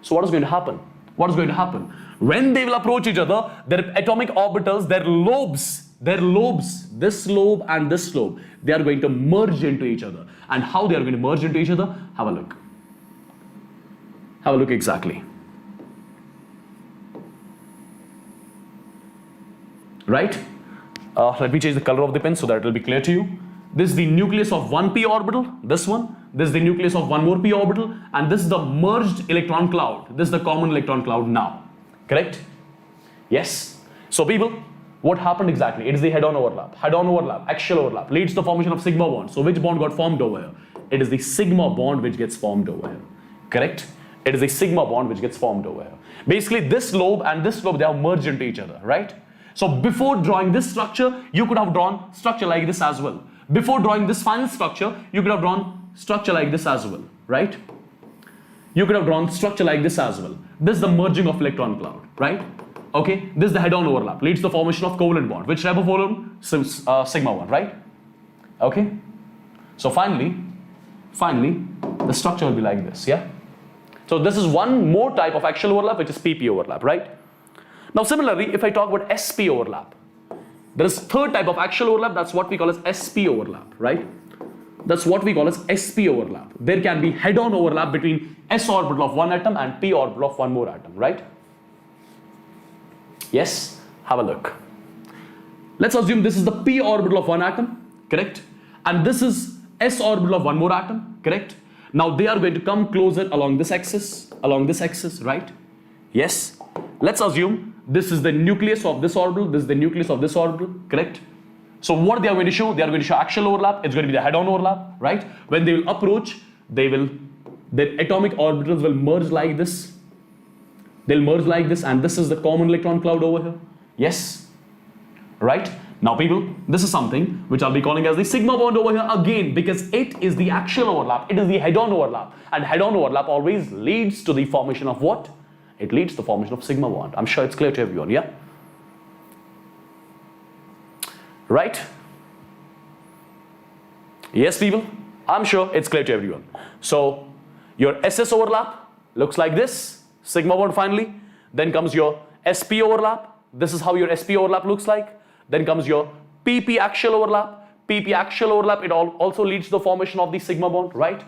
[SPEAKER 1] So what is going to happen? What is going to happen? When they will approach each other, their atomic orbitals, their lobes, this lobe and this lobe, they are going to merge into each other. And how they are going to merge into each other? Have a look. Have a look exactly. Right? Let me change the color of the pen so that it will be clear to you. This is the nucleus of one p orbital, this one. This is the nucleus of one more p orbital, and this is the merged electron cloud. This is the common electron cloud now. Correct? Yes. So people, what happened exactly? It is the head-on overlap. Head-on overlap, axial overlap leads to the formation of sigma bond. So which bond got formed over here? It is the sigma bond which gets formed over here. Correct? It is a sigma bond which gets formed over here. Basically, this lobe and this lobe, they have merged into each other, right? So before drawing this structure, you could have drawn structure like this as well. Before drawing this final structure, you could have drawn structure like this as well, right? You could have drawn structure like this as well. This is the merging of electron cloud, right? Okay, this is the head-on overlap, leads to the formation of covalent bond. Which type of covalent? Sigma one, right? Okay. So finally, the structure will be like this, yeah? So this is one more type of axial overlap, which is PP overlap, right? Now similarly, if I talk about SP overlap, there is third type of axial overlap, that's what we call as SP overlap, right? That's what we call as SP overlap. There can be head-on overlap between S orbital of one atom and P orbital of one more atom, right? Yes, have a look. Let's assume this is the P orbital of one atom, correct? And this is S orbital of one more atom, correct? Now they are going to come closer along this axis, right? Yes. Let's assume this is the nucleus of this orbital, this is the nucleus of this orbital, correct? So what they are going to show? They are going to show axial overlap. It's going to be the head-on overlap, right? When they will approach, their atomic orbitals will merge like this. They'll merge like this, and this is the common electron cloud over here. Yes, right? Now people, this is something which I'll be calling as the sigma bond over here again, because it is the axial overlap. It is the head-on overlap, and head-on overlap always leads to the formation of what? It leads to the formation of sigma bond. I'm sure it's clear to everyone, yeah? Right? Yes, people? I'm sure it's clear to everyone. So, your SS overlap looks like this, sigma bond finally. Then comes your SP overlap. This is how your SP overlap looks like. Then comes your PP axial overlap. PP axial overlap, it also leads to the formation of the sigma bond, right?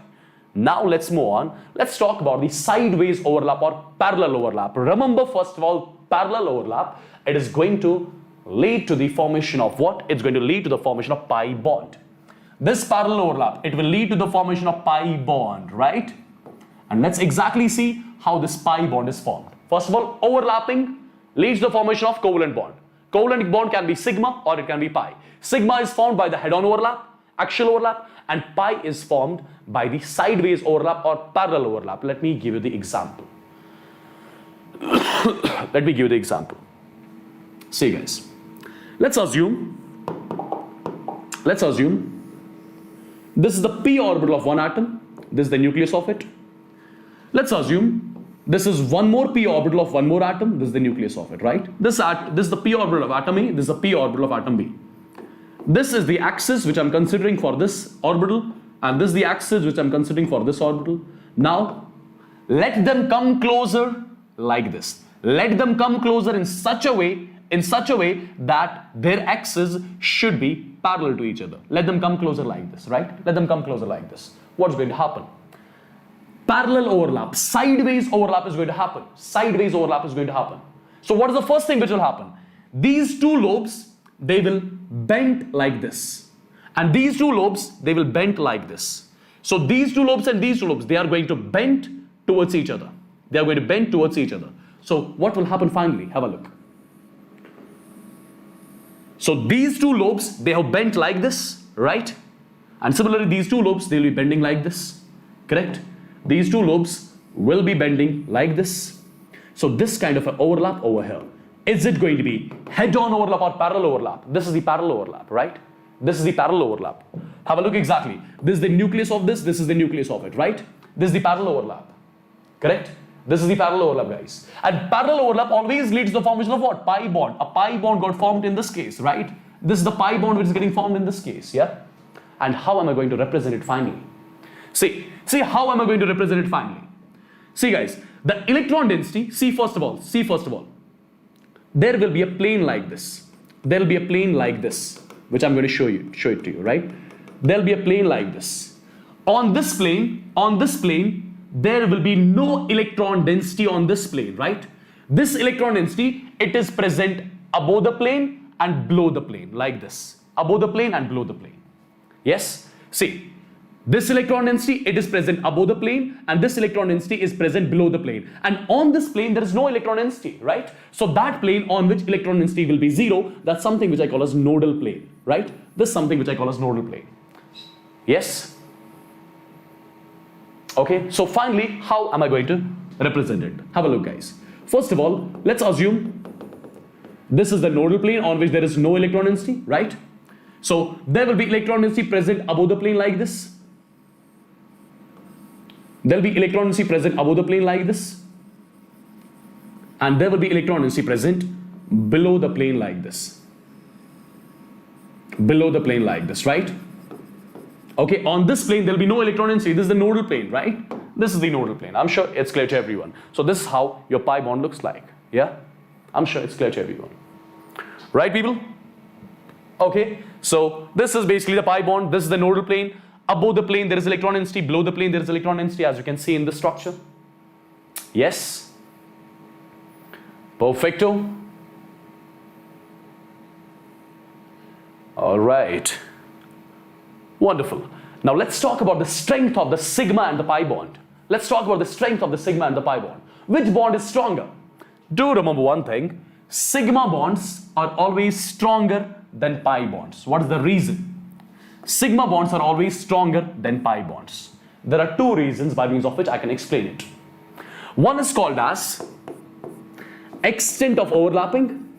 [SPEAKER 1] Now let's move on. Let's talk about the sideways overlap or parallel overlap. Remember, first of all, parallel overlap, it is going to lead to the formation of what? It's going to lead to the formation of pi bond. This parallel overlap, it will lead to the formation of pi bond, right? And let's exactly see how this pi bond is formed. First of all, overlapping leads to the formation of covalent bond. Covalent bond can be sigma or it can be pi. Sigma is formed by the head-on overlap, axial overlap, and pi is formed by the sideways overlap or parallel overlap. Let me give you the example. Let me give you the example. See guys, let's assume this is the p orbital of one atom, This is the nucleus of it. Let's assume this is one more p orbital of one more atom. This is the nucleus of it, right? This is the p orbital of atom A. This is the p orbital of atom B. This is the axis which I'm considering for this orbital, and this is the axis which I'm considering for this orbital. Now, let them come closer like this. Let them come closer in such a way that their axes should be parallel to each other. Let them come closer like this, right? Let them come closer like this. What's going to happen? Parallel overlap, sideways overlap is going to happen. Sideways overlap is going to happen. So what is the first thing which will happen? These two lobes, they will bend like this. And these two lobes, they will bend like this. So these two lobes and these two lobes, they are going to bend towards each other. They are going to bend towards each other. So what will happen finally? Have a look. So these two lobes, they have bent like this, right? And similarly, these two lobes, they will be bending like this, correct? These two lobes will be bending like this. So this kind of an overlap over here. Is it going to be head-on overlap or parallel overlap? This is the parallel overlap, right? This is the parallel overlap. Have a look exactly. This is the nucleus of this is the nucleus of it, right? This is the parallel overlap, correct? This is the parallel overlap, guys. And parallel overlap always leads to the formation of what? Pi bond. A pi bond got formed in this case, right? This is the pi bond which is getting formed in this case, yeah? And how am I going to represent it finally? See how am I going to represent it finally? See guys, the electron density, see first of all, there will be a plane like this. There will be a plane like this, which I'm going to show it to you, right? There will be a plane like this. On this plane, there will be no electron density on this plane, right? This electron density, it is present above the plane and below the plane, like this. Above the plane and below the plane. Yes? See, this electron density, it is present above the plane, and this electron density is present below the plane. And on this plane, there is no electron density, right? So that plane on which electron density will be 0, that's something which I call as nodal plane, right? This is something which I call as nodal plane. Yes? Okay, so finally, how am I going to represent it? Have a look, guys. First of all, let's assume this is the nodal plane on which there is no electron density, right? So there will be electron density present above the plane like this. There will be electron density present above the plane like this. And there will be electron density present below the plane like this. Below the plane like this, right? Okay, on this plane, there will be no electron density. This is the nodal plane, right? This is the nodal plane. I'm sure it's clear to everyone. So this is how your pi bond looks like. Yeah? I'm sure it's clear to everyone. Right, people? Okay, so this is basically the pi bond. This is the nodal plane. Above the plane, there is electron density. Below the plane, there is electron density, as you can see in this structure. Yes? Perfecto. All right. Wonderful. Now let's talk about the strength of the sigma and the pi bond. Let's talk about the strength of the sigma and the pi bond. Which bond is stronger? Do remember one thing. Sigma bonds are always stronger than pi bonds. What is the reason? Sigma bonds are always stronger than pi bonds. There are two reasons by means of which I can explain it. One is called as extent of overlapping.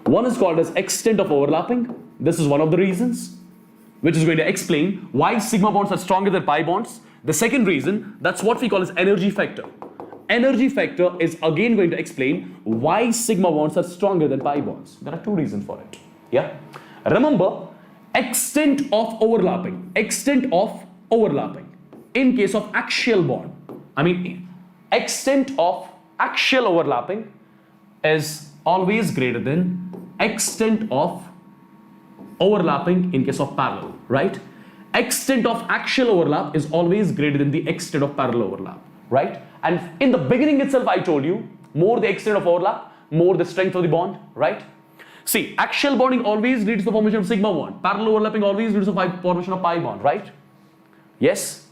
[SPEAKER 1] One is called as extent of overlapping. This is one of the reasons, which is going to explain why sigma bonds are stronger than pi bonds. The second reason, that's what we call as energy factor. Energy factor is again going to explain why sigma bonds are stronger than pi bonds. There are two reasons for it. Yeah. Remember, extent of overlapping. Extent of overlapping. In case of axial bond, extent of axial overlapping is always greater than extent of overlapping in case of parallel, right? Extent of axial overlap is always greater than the extent of parallel overlap, right? And in the beginning itself, I told you, more the extent of overlap, more the strength of the bond, right? See, axial bonding always leads to the formation of sigma bond. Parallel overlapping always leads to the formation of pi bond, right? Yes?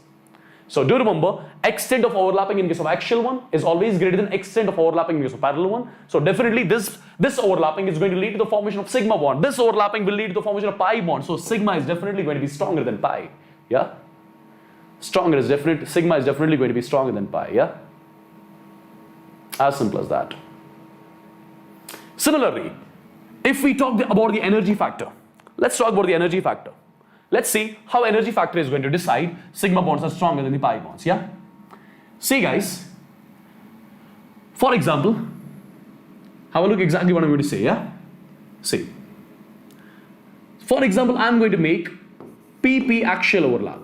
[SPEAKER 1] So do remember, extent of overlapping in case of axial one is always greater than extent of overlapping in case of parallel one. So definitely this overlapping is going to lead to the formation of sigma bond. This overlapping will lead to the formation of pi bond. So sigma is definitely going to be stronger than pi. Yeah? Sigma is definitely going to be stronger than pi. Yeah? As simple as that. Similarly, if we talk about the energy factor, let's talk about the energy factor. let's see how energy factor is going to decide sigma bonds are stronger than the pi bonds, yeah? See guys, for example, have a look exactly what I'm going to say, yeah? See, for example, I'm going to make PP axial overlap.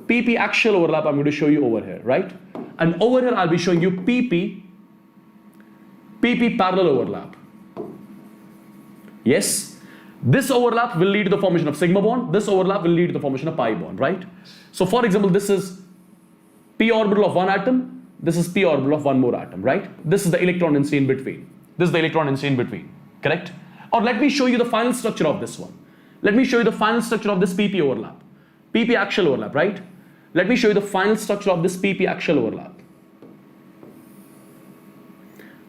[SPEAKER 1] PP axial overlap I'm going to show you over here, right? And over here I'll be showing you PP parallel overlap. Yes, this overlap will lead to the formation of sigma bond. This overlap will lead to the formation of pi bond, right? So for example, this is p orbital of one atom. This is p orbital of one more atom, right? This is the electron density in between. This is the electron density in between, correct? Or let me show you the final structure of this one. Let me show you the final structure of this PP overlap. PP axial overlap, right? Let me show you the final structure of this PP axial overlap.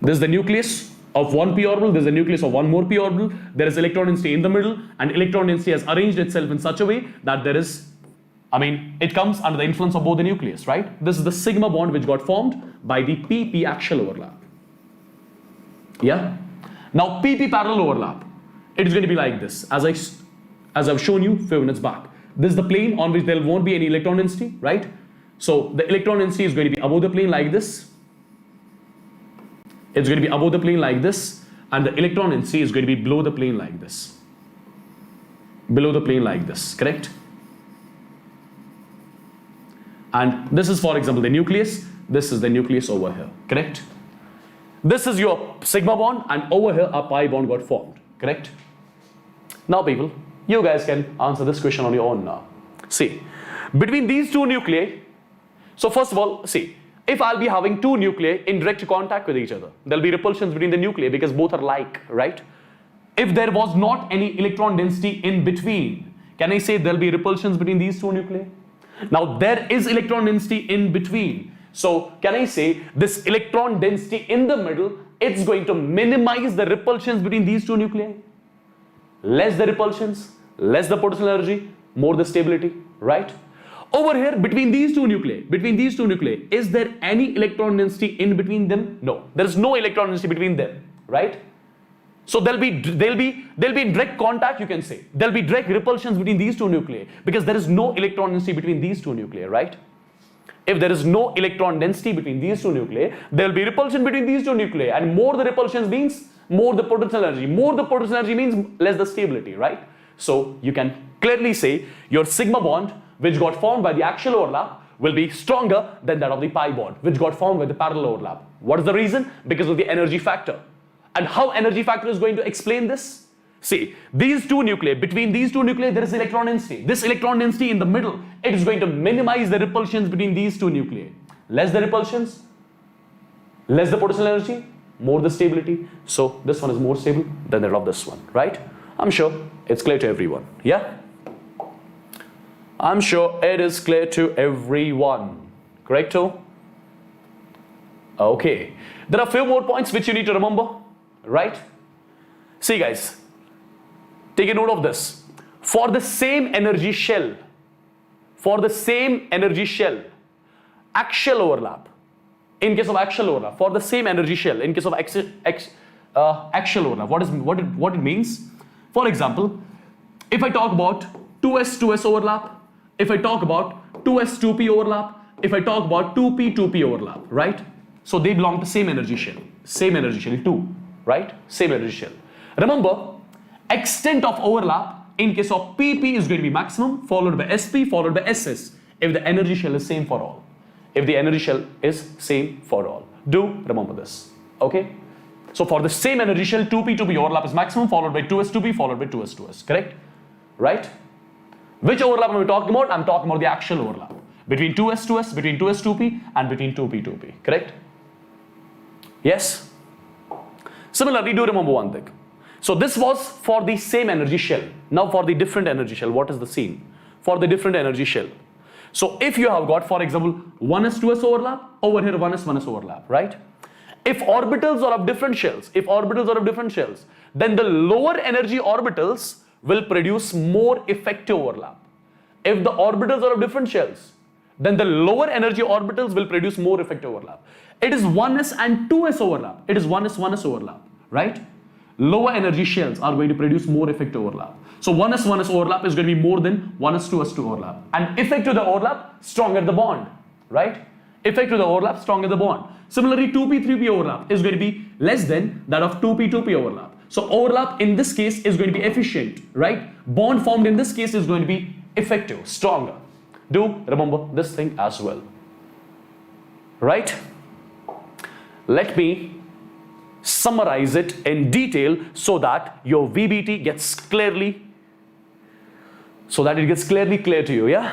[SPEAKER 1] This is the nucleus of one p orbital, this is the nucleus of one more p orbital, there is electron density in the middle, and electron density has arranged itself in such a way that there is, it comes under the influence of both the nucleus, right? This is the sigma bond which got formed by the PP axial overlap. Yeah? Now PP parallel overlap, it is going to be like this, as I've shown you a few minutes back. This is the plane on which there won't be any electron density, right? So the electron density is going to be above the plane like this. It's going to be above the plane like this, and the electron density is going to be below the plane like this. Below the plane like this, correct? And this is, for example, the nucleus. This is the nucleus over here, correct? This is your sigma bond, and over here a pi bond got formed, correct? Now people, you guys can answer this question on your own now. See, between these two nuclei, so first of all, see, if I'll be having two nuclei in direct contact with each other, there'll be repulsions between the nuclei because both are like, right? If there was not any electron density in between, can I say there'll be repulsions between these two nuclei? Now there is electron density in between. So can I say this electron density in the middle, it's going to minimize the repulsions between these two nuclei? Less the repulsions, less the potential energy, more the stability, right? Over here, between these two nuclei, is there any electron density in between them? No, there is no electron density between them, right? So they'll be in direct contact, you can say. There'll be direct repulsions between these two nuclei because there is no electron density between these two nuclei, right? If there is no electron density between these two nuclei, there'll be repulsion between these two nuclei, and more the repulsions means more the potential energy. More the potential energy means less the stability, right? So you can clearly say your sigma bond, which got formed by the axial overlap, will be stronger than that of the pi bond, which got formed by the parallel overlap. What is the reason? Because of the energy factor. And how energy factor is going to explain this? See, these two nuclei, between these two nuclei, there is electron density. This electron density in the middle, it is going to minimize the repulsions between these two nuclei. Less the repulsions, less the potential energy, more the stability. So this one is more stable than that of this one, right? I'm sure it's clear to everyone. Yeah? I'm sure it is clear to everyone. Correcto? Okay. There are a few more points which you need to remember, right? See guys, take a note of this. For the same energy shell, axial overlap, in case of axial overlap, for the same energy shell, in case of axial overlap, what it means? For example, if I talk about 2s-2s overlap, if I talk about 2s-2p overlap, if I talk about 2p-2p overlap, right? So they belong to same energy shell 2, right? Same energy shell. Remember, extent of overlap in case of pp is going to be maximum, followed by sp, followed by ss, if the energy shell is same for all. If the energy shell is same for all. Do remember this, okay? So for the same energy shell, 2p-2p overlap is maximum, followed by 2s-2p, followed by 2s-2s, correct? Right? Which overlap am I talking about? I'm talking about the axial overlap. Between 2s-2s, between 2s-2p, and between 2p-2p, correct? Yes? Similarly, do remember one thing. So this was for the same energy shell. Now for the different energy shell, what is the scene? For the different energy shell. So if you have got, for example, 1s-2s overlap, over here 1s-1s overlap, right? If orbitals are of different shells, then the lower energy orbitals will produce more effective overlap. If the orbitals are of different shells, then the lower energy orbitals will produce more effective overlap. It is 1s and 2s overlap. It is 1s-1s overlap, right? Lower energy shells are going to produce more effective overlap. So 1s1s overlap is going to be more than 1s2s2 overlap. And effect to the overlap, stronger the bond, right? Effect to the overlap, stronger the bond. Similarly, 2p3p overlap is going to be less than that of 2p2p overlap. So overlap in this case is going to be efficient, right? Bond formed in this case is going to be effective, stronger. Do remember this thing as well, right? Let me summarize it in detail so that your VBT gets clearly, clear to you, yeah?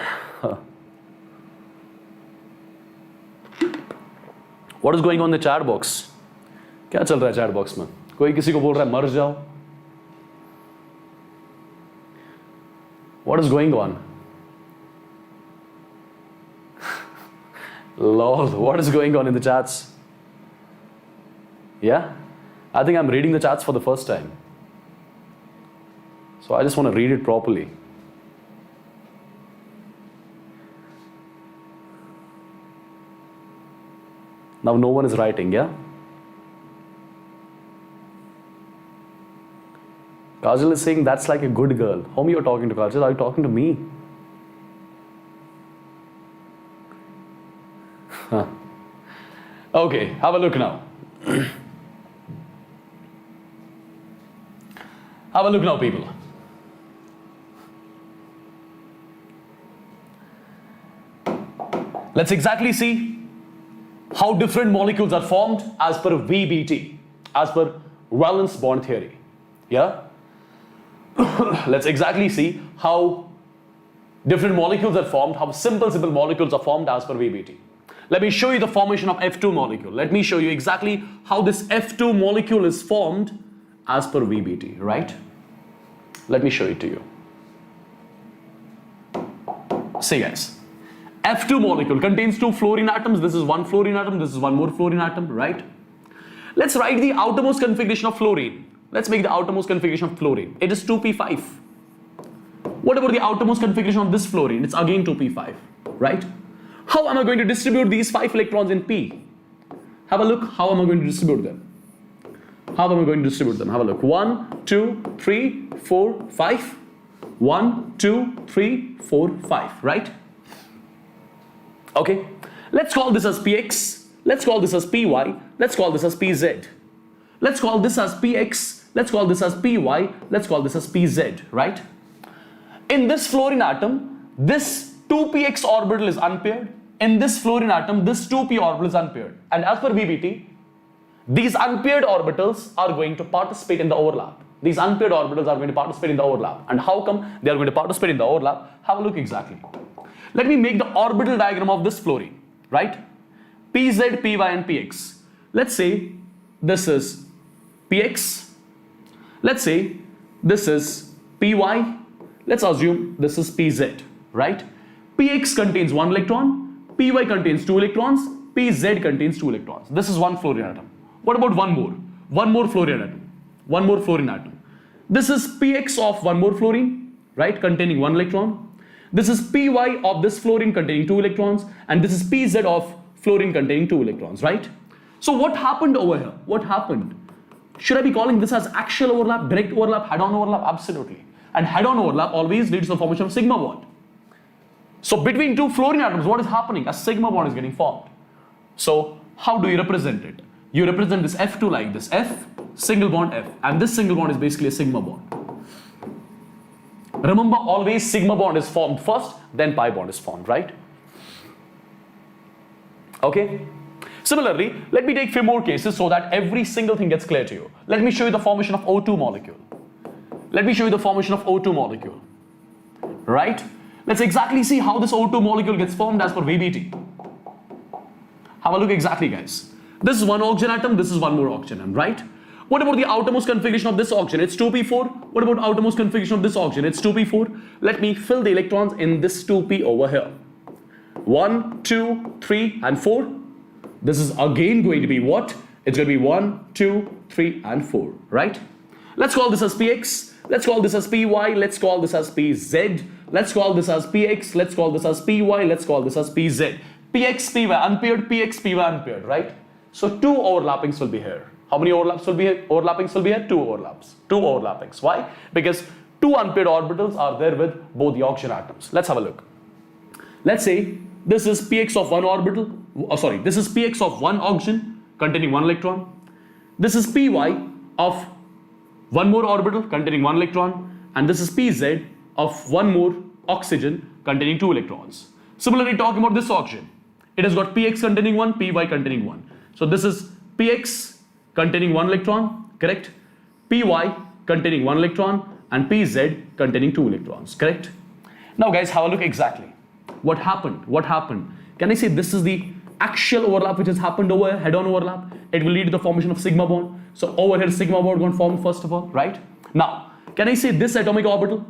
[SPEAKER 1] What is going on in the chat box? क्या चल रहा है chat box में? कोई किसी को बोल रहा है मर जाओ? What is going on? Lol, what is going on in the chats? Yeah? I think I'm reading the chats for the first time. So I just want to read it properly. Now no one is writing, yeah? Kajal is saying that's like a good girl. Whom you're talking to, Kajal? Are you talking to me? Huh. Okay, have a look now. Have a look now, people. Let's exactly see how different molecules are formed as per VBT, as per Valence Bond Theory. Yeah? Let's exactly see how different molecules are formed, how simple molecules are formed as per VBT. Let me show you the formation of F2 molecule. Let me show you exactly how this F2 molecule is formed as per VBT, right? Let me show it to you. See guys, F2 molecule contains 2 fluorine atoms. This is one fluorine atom, this is one more fluorine atom, right? Let's write the outermost configuration of fluorine. Let's make the outermost configuration of fluorine. It is 2p5. What about the outermost configuration of this fluorine? It's again 2p5, right? How am I going to distribute these 5 electrons in p? Have a look. How am I going to distribute them? How am I going to distribute them? Have a look. 1, 2, 3, 4, 5. 1, 2, 3, 4, 5, right? Okay. Let's call this as px. Let's call this as py. Let's call this as pz. Let's call this as px. Let's call this as py. Let's call this as pz, right? In this fluorine atom, this 2px orbital is unpaired. In this fluorine atom, this 2p orbital is unpaired. And as per VBT, these unpaired orbitals are going to participate in the overlap. These unpaired orbitals are going to participate in the overlap. And how come they are going to participate in the overlap? Have a look exactly. Let me make the orbital diagram of this fluorine, right? Pz, py, and px. Let's say this is px. Let's say this is py. Let's assume this is pz, right? Px contains 1 electron, py contains 2 electrons, pz contains 2 electrons. This is one fluorine atom. What about one more? One more fluorine atom. One more fluorine atom. This is px of one more fluorine, right, containing 1 electron. This is py of this fluorine containing 2 electrons, and this is pz of fluorine containing 2 electrons, right? So what happened over here? What happened? Should I be calling this as axial overlap, direct overlap, head-on overlap? Absolutely. And head-on overlap always leads to the formation of sigma bond. So between 2 fluorine atoms, what is happening? A sigma bond is getting formed. So how do you represent it? You represent this F2 like this, F, single bond F, and this single bond is basically a sigma bond. Remember, always sigma bond is formed first, then pi bond is formed, right? Okay. Similarly, let me take few more cases so that every single thing gets clear to you. Let me show you the formation of O2 molecule. Let me show you the formation of O2 molecule, right? Let's exactly see how this O2 molecule gets formed as per VBT. Have a look exactly, guys. This is one oxygen atom, this is one more oxygen atom, right? What about the outermost configuration of this oxygen? It's 2p4. What about outermost configuration of this oxygen? It's 2p4. Let me fill the electrons in this 2p over here. 1, 2, 3, and 4. This is again going to be what? It's going to be 1, 2, 3, and 4, right? Let's call this as px. Let's call this as py. Let's call this as pz. Let's call this as px. Let's call this as py. Let's call this as pz. Px, py, unpaired, px, py, unpaired, right? So 2 overlappings will be here. How many overlaps will be here? Overlappings will be here? 2 overlaps. 2 overlappings. Why? Because two unpaired orbitals are there with both the oxygen atoms. Let's have a look. Let's say this is px of one orbital, this is px of one oxygen containing one electron. This is py of one more orbital containing one electron, and this is pz of one more oxygen containing two electrons. Similarly, talking about this oxygen, it has got px containing one, py containing one. So this is px containing one electron, correct? Py containing one electron, and pz containing two electrons, correct? Now guys, have a look exactly. What happened? What happened? Can I say this is the axial overlap which has happened over here, head-on overlap? It will lead to the formation of sigma bond. So over here sigma bond got formed first of all, right? Now, can I say this atomic orbital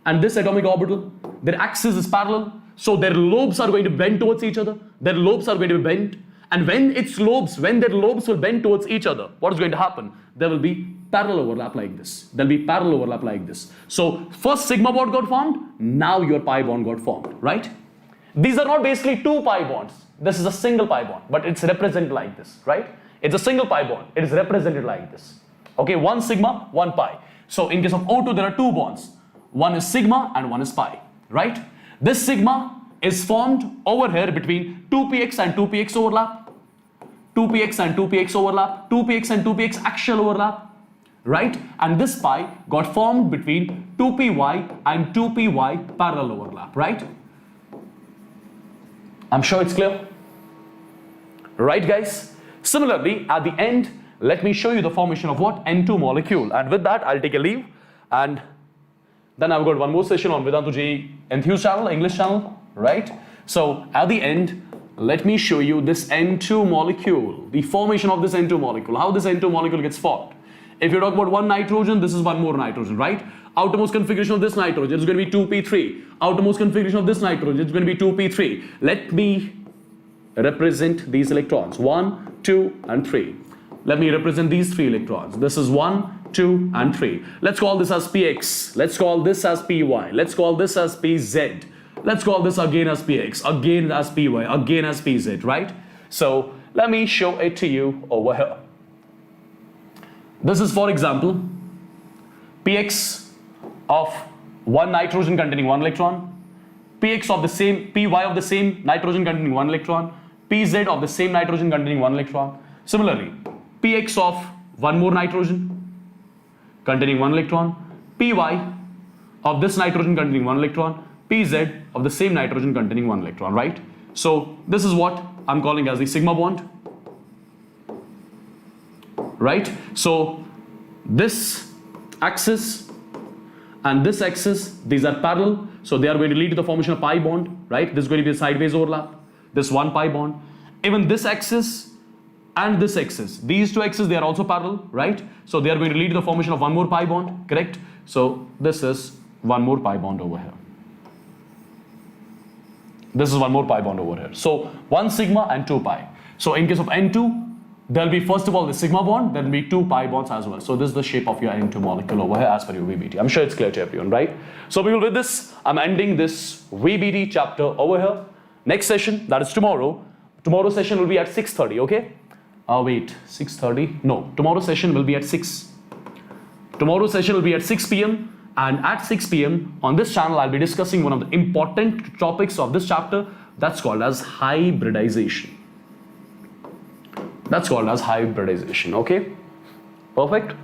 [SPEAKER 1] and this atomic orbital, their axis is parallel, so their lobes are going to bend towards each other. Their lobes are going to be bent, and when their lobes will bend towards each other, what is going to happen? There will be parallel overlap like this. There will be parallel overlap like this. So first sigma bond got formed, now your pi bond got formed, right? These are not basically two pi bonds. This is a single pi bond, but it's represented like this, right? It's a single pi bond. It is represented like this. Okay, one sigma, one pi. So in case of O2, there are two bonds. One is sigma and one is pi, right? This sigma is formed over here between 2px and 2px overlap, 2px and 2px overlap, 2px and 2px axial overlap, right? And this pi got formed between 2py and 2py parallel overlap, right? I'm sure it's clear. Right, guys? Similarly, at the end, let me show you the formation of what? N2 molecule. And with that, I'll take a leave. And then I've got one more session on Vedantu JEE Enthuse channel, English channel, right? So at the end, let me show you this N2 molecule, the formation of this N2 molecule, how this N2 molecule gets formed. If you talk about one nitrogen, this is one more nitrogen, right? Outermost configuration of this nitrogen is going to be 2p3. Outermost configuration of this nitrogen is going to be 2p3. Let me represent these electrons, 1, 2, and 3. Let me represent these three electrons. This is 1, 2, and 3. Let's call this as px. Let's call this as py. Let's call this as pz. Let's call this again as px, again as py, again as pz, right? So let me show it to you over here. This is, for example, px of one nitrogen containing one electron, px of the same, py of the same nitrogen containing one electron, pz of the same nitrogen containing one electron. Similarly, px of one more nitrogen containing one electron, py of this nitrogen containing one electron, pz of the same nitrogen containing one electron, right? So this is what I'm calling as the sigma bond, right? So this axis and this axis, these are parallel, so they are going to lead to the formation of pi bond, right? This is going to be a sideways overlap, this one pi bond. Even this axis and this axis, these two axes, they are also parallel, right? So they are going to lead to the formation of one more pi bond, correct? So this is one more pi bond over here. This is one more pi bond over here. So one sigma and two pi. So in case of N2, there will be first of all the sigma bond, there will be two pi bonds as well. So this is the shape of your N2 molecule over here as per your VBT. I'm sure it's clear to everyone, right? So people, with this, I'm ending this VBT chapter over here. Next session, that is tomorrow. Tomorrow's session will be at 6:30, okay? Wait, 6:30? No, tomorrow's session will be at 6. Tomorrow's session will be at 6 p.m. And at 6 p.m. on this channel, I'll be discussing one of the important topics of this chapter. That's called as hybridization. That's called as hybridization, okay? Perfect.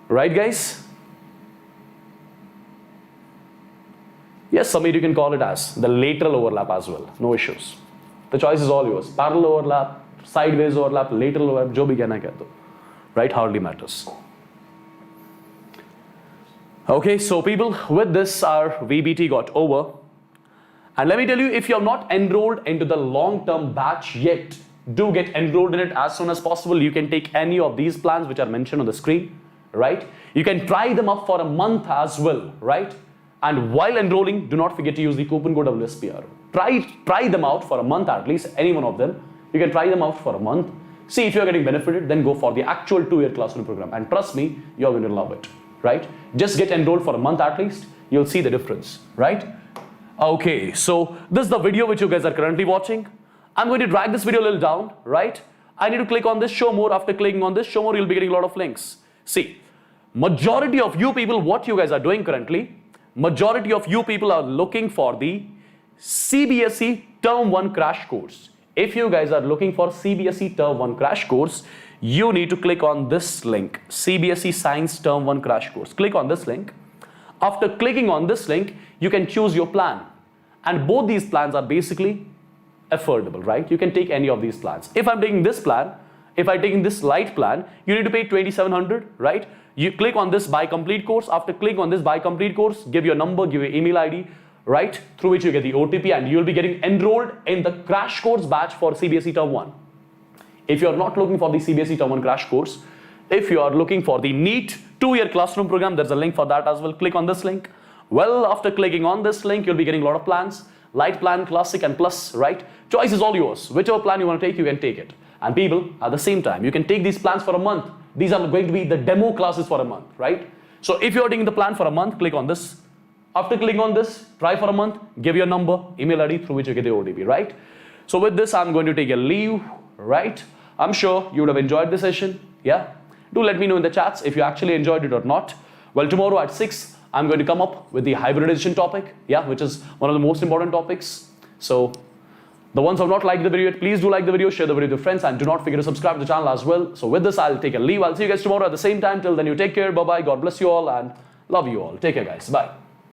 [SPEAKER 1] Right, guys? Yes, Samir, you can call it as the lateral overlap as well. No issues. The choice is all yours. Parallel overlap, sideways overlap, lateral overlap, jo bhi kehna keh do. Right? Hardly matters. Okay, so people, with this, our VBT got over. And let me tell you, if you have not enrolled into the long-term batch yet, do get enrolled in it as soon as possible. You can take any of these plans which are mentioned on the screen, right? You can try them up for a month as well, right? And while enrolling, do not forget to use the coupon code WSPR. Try them out for a month at least, any one of them. You can try them out for a month. See if you're getting benefited, then go for the actual 2-year classroom program. And trust me, you're going to love it, right? Just get enrolled for a month at least. You'll see the difference, right? Okay, so this is the video which you guys are currently watching. I'm going to drag this video a little down, right? I need to click on this show more. After clicking on this show more, you'll be getting a lot of links. See, majority of you people, what you guys are doing currently, majority of you people are looking for the CBSE Term 1 crash course. If you guys are looking for CBSE Term 1 crash course, you need to click on this link, CBSE Science Term 1 crash course. Click on this link. After clicking on this link, you can choose your plan. And both these plans are basically affordable, right? You can take any of these plans. If I'm taking this plan, if I'm taking this light plan, you need to pay 2,700, right? You click on this buy complete course. After clicking on this buy complete course, give your number, give your email ID, right? Through which you get the OTP and you'll be getting enrolled in the crash course batch for CBSE Term 1. If you're not looking for the CBSE Term 1 crash course, if you are looking for the NEET 2-year classroom program, there's a link for that as well. Click on this link. Well, after clicking on this link, you'll be getting a lot of plans. Light plan, classic and plus, right? Choice is all yours. Whichever plan you want to take, you can take it. And people, at the same time, you can take these plans for a month. These are going to be the demo classes for a month, right? So if you're taking the plan for a month, click on this. After clicking on this, try for a month, give your number, email ID through which you get the OTP, right? So with this, I'm going to take a leave, right? I'm sure you would have enjoyed the session, yeah? Do let me know in the chats if you actually enjoyed it or not. Well, tomorrow at 6, I'm going to come up with the hybridization topic, yeah, which is one of the most important topics. So the ones who have not liked the video, please do like the video, share the video with your friends, and do not forget to subscribe to the channel as well. So with this, I'll take a leave. I'll see you guys tomorrow at the same time. Till then, you take care. Bye-bye. God bless you all and love you all. Take care, guys. Bye.